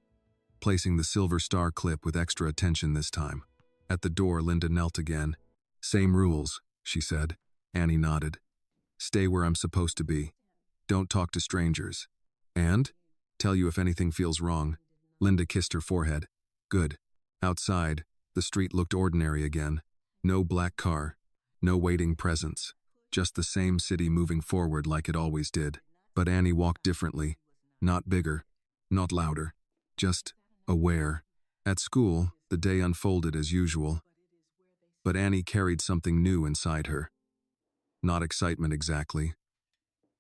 placing the silver star clip with extra attention this time. At the door, Linda knelt again. Same rules, she said. Annie nodded. Stay where I'm supposed to be. Don't talk to strangers. And? Tell you if anything feels wrong. Linda kissed her forehead. Good. Outside, the street looked ordinary again. No black car. No waiting presence. Just the same city moving forward like it always did. But Annie walked differently. Not bigger. Not louder. Just aware. At school, the day unfolded as usual. But Annie carried something new inside her. Not excitement exactly.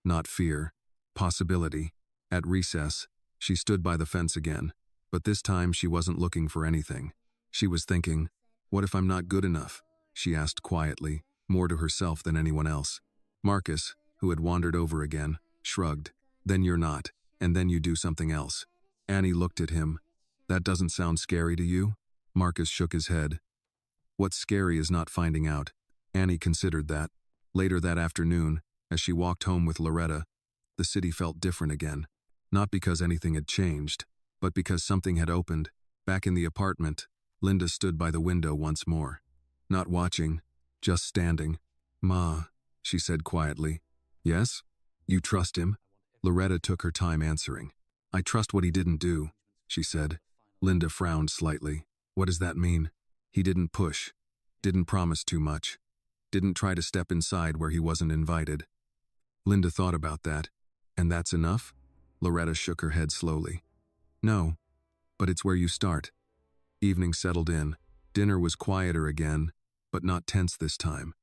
Not fear. Possibility. At recess, she stood by the fence again. But this time she wasn't looking for anything. She was thinking, what if I'm not good enough? She asked quietly, more to herself than anyone else. Marcus, who had wandered over again, shrugged. Then you're not, and then you do something else. Annie looked at him. That doesn't sound scary to you? Marcus shook his head. What's scary is not finding out. Annie considered that. Later that afternoon, As she walked home with Loretta, the city felt different again. Not because anything had changed, but because something had opened. Back in the apartment, Linda stood by the window once more. Not watching, just standing. "Ma," she said quietly. "Yes? You trust him?" Loretta took her time answering. "I trust what he didn't do," she said. Linda frowned slightly. "What does that mean?" "He didn't push. Didn't promise too much. Didn't try to step inside where he wasn't invited." Linda thought about that. "And that's enough?" Loretta shook her head slowly. "No, but it's where you start." Evening settled in. Dinner was quieter again, but not tense this time.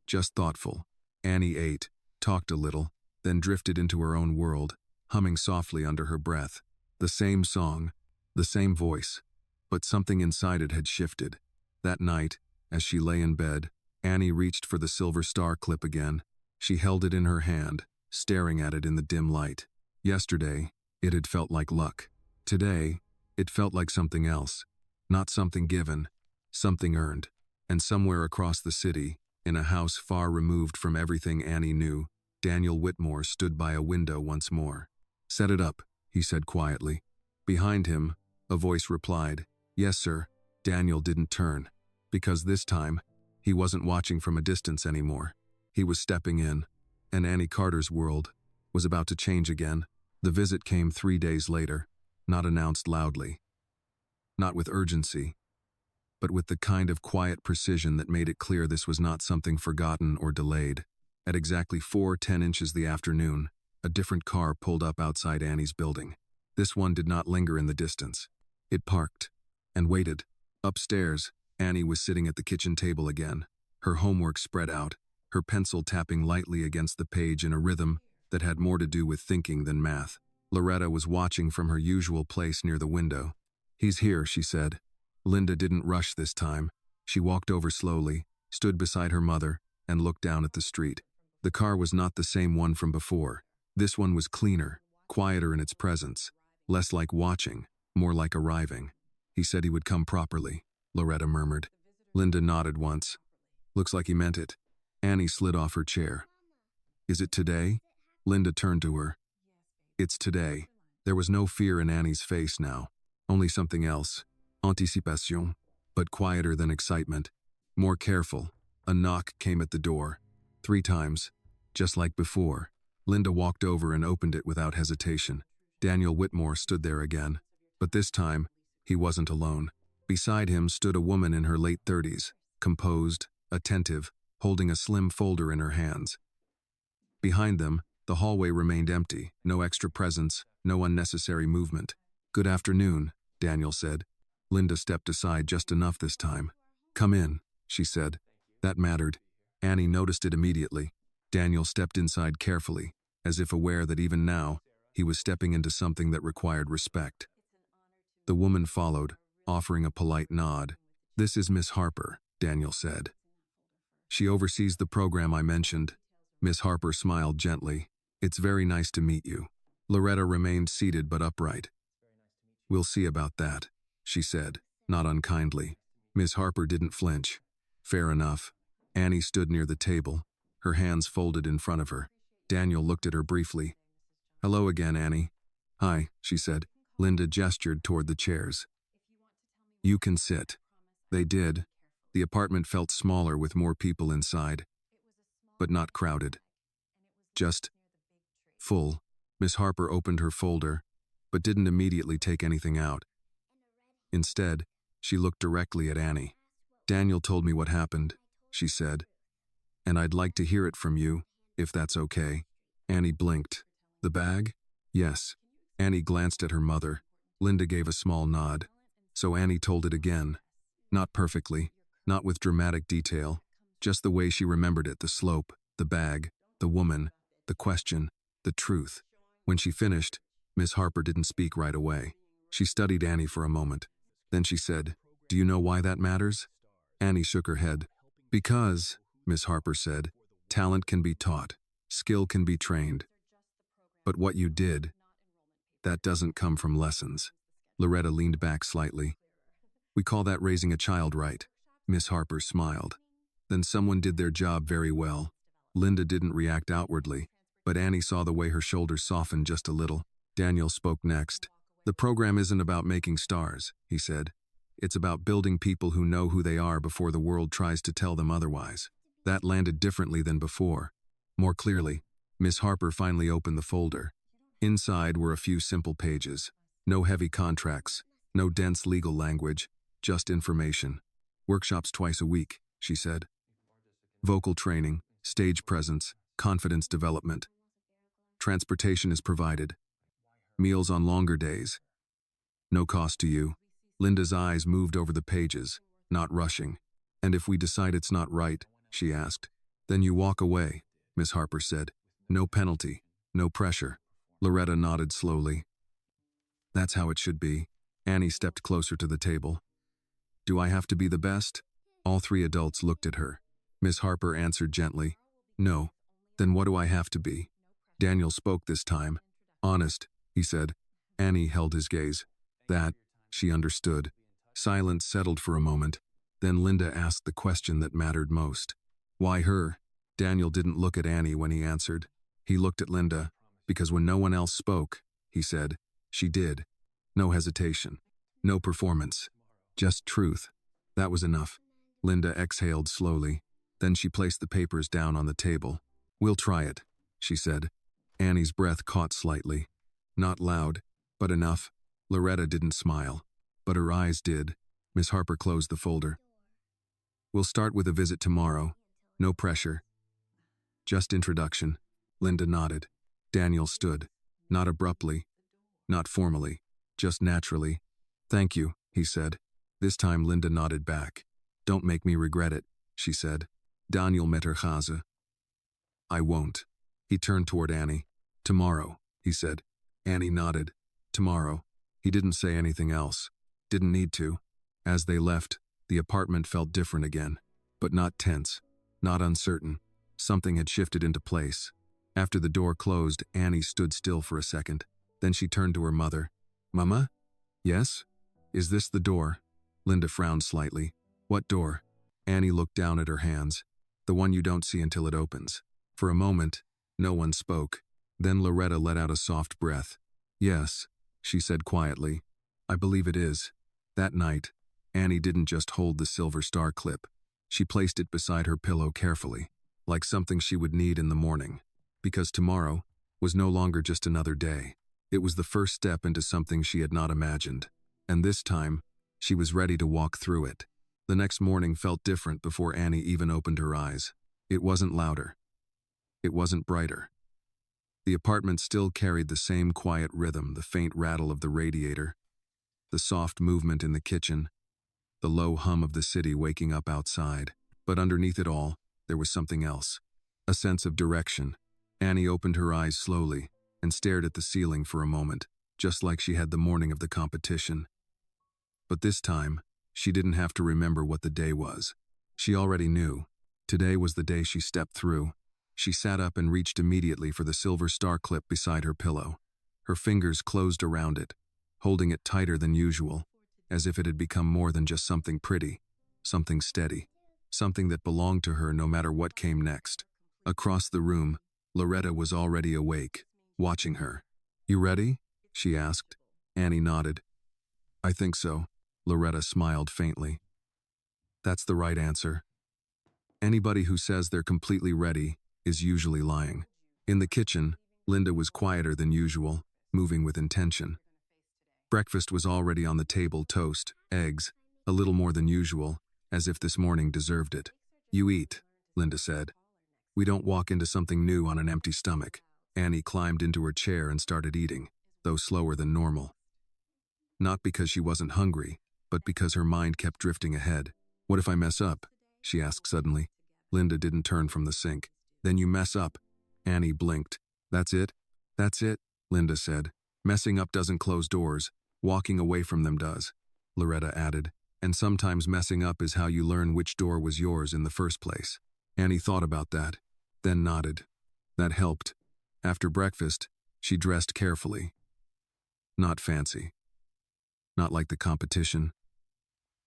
Just thoughtful. Annie ate, talked a little, then drifted into her own world, humming softly under her breath. The same song, the same voice, but something inside it had shifted. That night, as she lay in bed, Annie reached for the silver star clip again. She held it in her hand, staring at it in the dim light. Yesterday, it had felt like luck. Today, it felt like something else. Not something given, something earned. And somewhere across the city, in a house far removed from everything Annie knew, Daniel Whitmore stood by a window once more. "Set it up," he said quietly. Behind him, a voice replied, "Yes, sir." Daniel didn't turn, because this time, he wasn't watching from a distance anymore. He was stepping in, and Annie Carter's world was about to change again. The visit came 3 days later, not announced loudly, not with urgency, but with the kind of quiet precision that made it clear this was not something forgotten or delayed. At exactly 4:10 the afternoon, a different car pulled up outside Annie's building. This one did not linger in the distance. It parked and waited. Upstairs, Annie was sitting at the kitchen table again, her homework spread out, her pencil tapping lightly against the page in a rhythm that had more to do with thinking than math. Loretta was watching from her usual place near the window. "He's here," she said. Linda didn't rush this time. She walked over slowly, stood beside her mother, and looked down at the street. The car was not the same one from before. This one was cleaner, quieter in its presence, less like watching, more like arriving. "He said he would come properly," Loretta murmured. Linda nodded once. "Looks like he meant it." Annie slid off her chair. "Is it today?" Linda turned to her. "It's today." There was no fear in Annie's face now, only something else. Anticipation, but quieter than excitement. More careful. A knock came at the door. 3 times, just like before. Linda walked over and opened it without hesitation. Daniel Whitmore stood there again. But this time, he wasn't alone. Beside him stood a woman in her late 30s, composed, attentive, holding a slim folder in her hands. Behind them, the hallway remained empty, no extra presence, no unnecessary movement. "Good afternoon," Daniel said. Linda stepped aside just enough this time. "Come in," she said. That mattered. Annie noticed it immediately. Daniel stepped inside carefully, as if aware that even now, he was stepping into something that required respect. The woman followed, offering a polite nod. "This is Miss Harper," Daniel said. "She oversees the program I mentioned." Miss Harper smiled gently. "It's very nice to meet you." Loretta remained seated but upright. "We'll see about that," she said, not unkindly. Miss Harper didn't flinch. Fair enough. Annie stood near the table, her hands folded in front of her. Daniel looked at her briefly. "Hello again, Annie." "Hi," she said. Linda gestured toward the chairs. "You can sit." They did. The apartment felt smaller with more people inside, but not crowded. Just full. Miss Harper opened her folder, but didn't immediately take anything out. Instead, she looked directly at Annie. "Daniel told me what happened," she said, "and I'd like to hear it from you, if that's okay." Annie blinked. "The bag?" "Yes." Annie glanced at her mother. Linda gave a small nod. So Annie told it again. Not perfectly, not with dramatic detail, just the way she remembered it, the slope, the bag, the woman, the question, the truth. When she finished, Miss Harper didn't speak right away. She studied Annie for a moment. Then she said, "Do you know why that matters?" Annie shook her head. "Because," Miss Harper said, "talent can be taught, skill can be trained. But what you did, that doesn't come from lessons." Loretta leaned back slightly. "We call that raising a child right." Miss Harper smiled. "Then someone did their job very well." Linda didn't react outwardly, but Annie saw the way her shoulders softened just a little. Daniel spoke next. The program isn't about making stars, he said. It's about building people who know who they are before the world tries to tell them otherwise. That landed differently than before. More clearly, Miss Harper finally opened the folder. Inside were a few simple pages. No heavy contracts, no dense legal language, just information. Workshops twice a week, she said. Vocal training, stage presence, confidence development. Transportation is provided. Meals on longer days. No cost to you. Linda's eyes moved over the pages, not rushing. And if we decide it's not right, she asked. Then you walk away, Miss Harper said. No penalty, no pressure. Loretta nodded slowly. That's how it should be. Annie stepped closer to the table. Do I have to be the best? All three adults looked at her. Miss Harper answered gently. No. Then what do I have to be? Daniel spoke this time. Honest, he said. Annie held his gaze. That, she understood. Silence settled for a moment. Then Linda asked the question that mattered most. Why her? Daniel didn't look at Annie when he answered. He looked at Linda, because when no one else spoke, he said, she did. No hesitation. No performance. Just truth. That was enough. Linda exhaled slowly. Then she placed the papers down on the table. We'll try it, she said. Annie's breath caught slightly. Not loud, but enough. Loretta didn't smile, but her eyes did. Miss Harper closed the folder. We'll start with a visit tomorrow. No pressure. Just introduction. Linda nodded. Daniel stood. Not abruptly. Not formally. Just naturally. Thank you, he said. This time Linda nodded back. Don't make me regret it, she said. Daniel met her chaza. I won't. He turned toward Annie. Tomorrow, he said. Annie nodded. Tomorrow. He didn't say anything else. Didn't need to. As they left, the apartment felt different again. But not tense. Not uncertain. Something had shifted into place. After the door closed, Annie stood still for a second. Then she turned to her mother. Mama? Yes? Is this the door? Linda frowned slightly. What door? Annie looked down at her hands. The one you don't see until it opens. For a moment, no one spoke. Then Loretta let out a soft breath. Yes, she said quietly. I believe it is. That night, Annie didn't just hold the silver star clip. She placed it beside her pillow carefully, like something she would need in the morning. Because tomorrow was no longer just another day. It was the first step into something she had not imagined. And this time, she was ready to walk through it. The next morning felt different before Annie even opened her eyes. It wasn't louder. It wasn't brighter. The apartment still carried the same quiet rhythm, the faint rattle of the radiator, the soft movement in the kitchen, the low hum of the city waking up outside. But underneath it all, there was something else. A sense of direction. Annie opened her eyes slowly and stared at the ceiling for a moment, just like she had the morning of the competition. But this time, she didn't have to remember what the day was. She already knew. Today was the day she stepped through. She sat up and reached immediately for the silver star clip beside her pillow. Her fingers closed around it, holding it tighter than usual, as if it had become more than just something pretty, something steady, something that belonged to her no matter what came next. Across the room, Loretta was already awake, watching her. You ready? She asked. Annie nodded. I think so. Loretta smiled faintly. That's the right answer. Anybody who says they're completely ready is usually lying. In the kitchen, Linda was quieter than usual, moving with intention. Breakfast was already on the table, toast, eggs, a little more than usual, as if this morning deserved it. You eat, Linda said. We don't walk into something new on an empty stomach. Annie climbed into her chair and started eating, though slower than normal. Not because she wasn't hungry, but because her mind kept drifting ahead. What if I mess up? She asked suddenly. Linda didn't turn from the sink. Then you mess up. Annie blinked. That's it? That's it, Linda said. Messing up doesn't close doors. Walking away from them does. Loretta added. And sometimes messing up is how you learn which door was yours in the first place. Annie thought about that, then nodded. That helped. After breakfast, she dressed carefully. Not fancy. Not like the competition.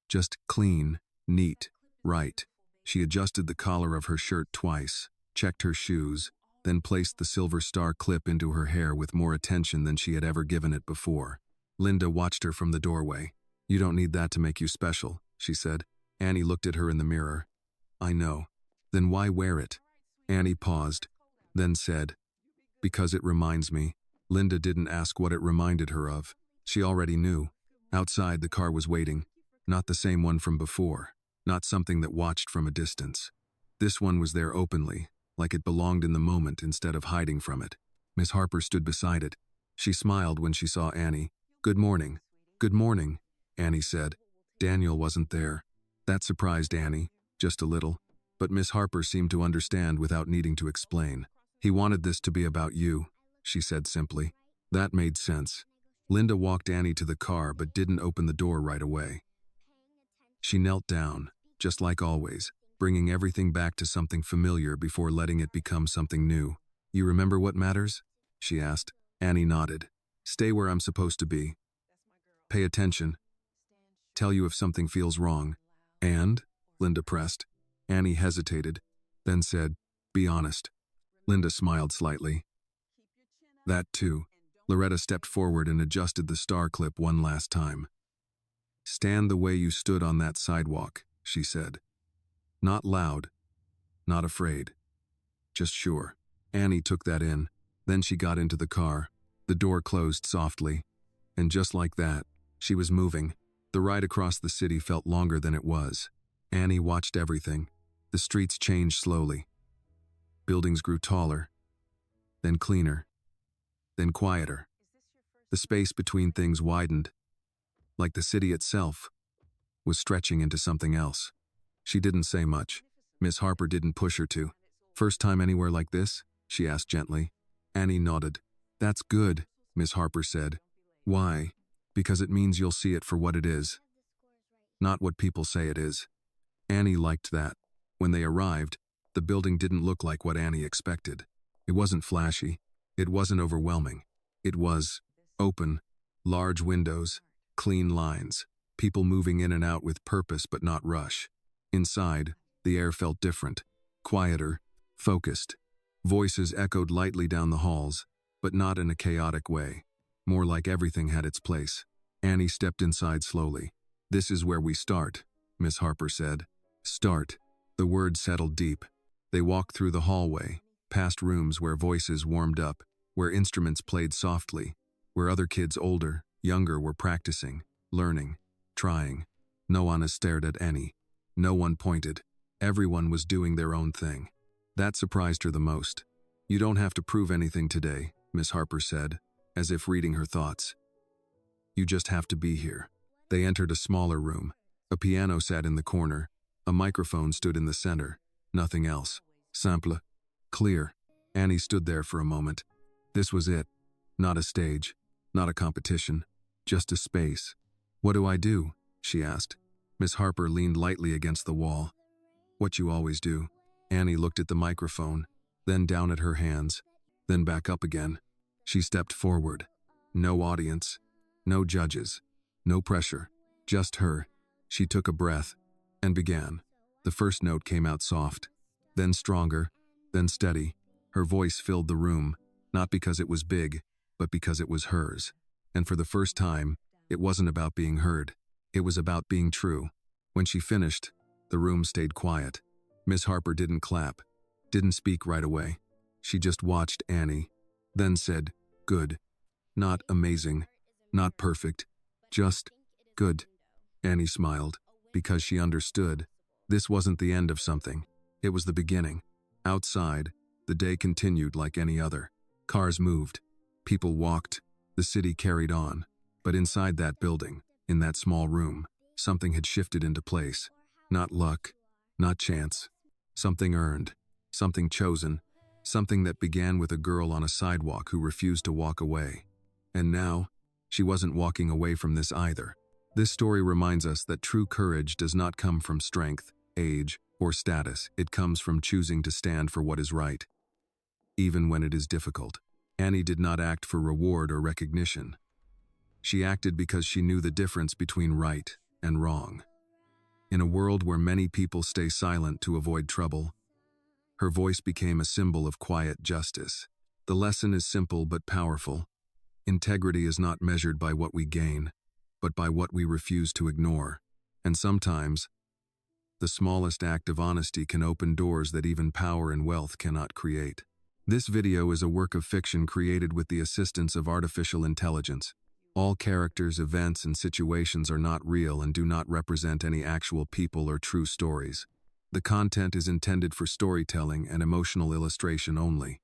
Just clean, neat, right. She adjusted the collar of her shirt twice, checked her shoes, then placed the silver star clip into her hair with more attention than she had ever given it before. Linda watched her from the doorway. "You don't need that to make you special," she said. Annie looked at her in the mirror. "I know. Then why wear it?" Annie paused, then said, "Because it reminds me." Linda didn't ask what it reminded her of. She already knew. Outside, the car was waiting. Not the same one from before. Not something that watched from a distance. This one was there openly, like it belonged in the moment instead of hiding from it. Miss Harper stood beside it. She smiled when she saw Annie. "Good morning." "Good morning," Annie said. Daniel wasn't there. That surprised Annie, just a little. But Miss Harper seemed to understand without needing to explain. "He wanted this to be about you," she said simply. That made sense. Linda walked Annie to the car but didn't open the door right away. She knelt down, just like always, bringing everything back to something familiar before letting it become something new. "You remember what matters?" she asked. Annie nodded. "Stay where I'm supposed to be. Pay attention. Tell you if something feels wrong." "And?" Linda pressed. Annie hesitated, then said, "Be honest." Linda smiled slightly. "That too." Loretta stepped forward and adjusted the star clip one last time. "Stand the way you stood on that sidewalk," she said. Not loud, not afraid, just sure. Annie took that in. Then she got into the car. The door closed softly. And just like that, she was moving. The ride across the city felt longer than it was. Annie watched everything. The streets changed slowly. Buildings grew taller, then cleaner, then quieter. The space between things widened, like the city itself was stretching into something else. She didn't say much. Miss Harper didn't push her to. "First time anywhere like this?" she asked gently. Annie nodded. "That's good," Miss Harper said. "Why?" "Because it means you'll see it for what it is, not what people say it is." Annie liked that. When they arrived, the building didn't look like what Annie expected. It wasn't flashy. It wasn't overwhelming. It was open, large windows, clean lines, people moving in and out with purpose but not rush. Inside, the air felt different, quieter, focused. Voices echoed lightly down the halls, but not in a chaotic way. More like everything had its place. Annie stepped inside slowly. "This is where we start," Miss Harper said. "Start." The word settled deep. They walked through the hallway, past rooms where voices warmed up, where instruments played softly, where other kids older, younger were practicing, learning, trying. No one stared at Annie. No one pointed. Everyone was doing their own thing. That surprised her the most. "You don't have to prove anything today," Miss Harper said, as if reading her thoughts. "You just have to be here." They entered a smaller room. A piano sat in the corner. A microphone stood in the center. Nothing else. Simple. Clear. Annie stood there for a moment. This was it. Not a stage. Not a competition. Just a space. "What do I do?" she asked. Miss Harper leaned lightly against the wall. "What you always do." Annie looked at the microphone, then down at her hands, then back up again. She stepped forward. No audience. No judges. No pressure. Just her. She took a breath and began. The first note came out soft, then stronger, then steady. Her voice filled the room, not because it was big, but because it was hers. And for the first time, it wasn't about being heard. It was about being true. When she finished, the room stayed quiet. Miss Harper didn't clap, didn't speak right away. She just watched Annie, then said, "Good." Not amazing, not perfect, just good. Annie smiled, because she understood. This wasn't the end of something. It was the beginning. Outside, the day continued like any other. Cars moved. People walked. The city carried on. But inside that building, in that small room, something had shifted into place. Not luck, not chance. Something earned. Something chosen. Something that began with a girl on a sidewalk who refused to walk away. And now, she wasn't walking away from this either. This story reminds us that true courage does not come from strength, age, or status. It comes from choosing to stand for what is right, even when it is difficult. Annie did not act for reward or recognition. She acted because she knew the difference between right and wrong. In a world where many people stay silent to avoid trouble, Her voice became a symbol of quiet justice. The lesson is simple but powerful. Integrity is not measured by what we gain, but by what we refuse to ignore. And sometimes, the smallest act of honesty can open doors that even power and wealth cannot create. This video is a work of fiction created with the assistance of artificial intelligence. All characters, events, and situations are not real and do not represent any actual people or true stories. The content is intended for storytelling and emotional illustration only.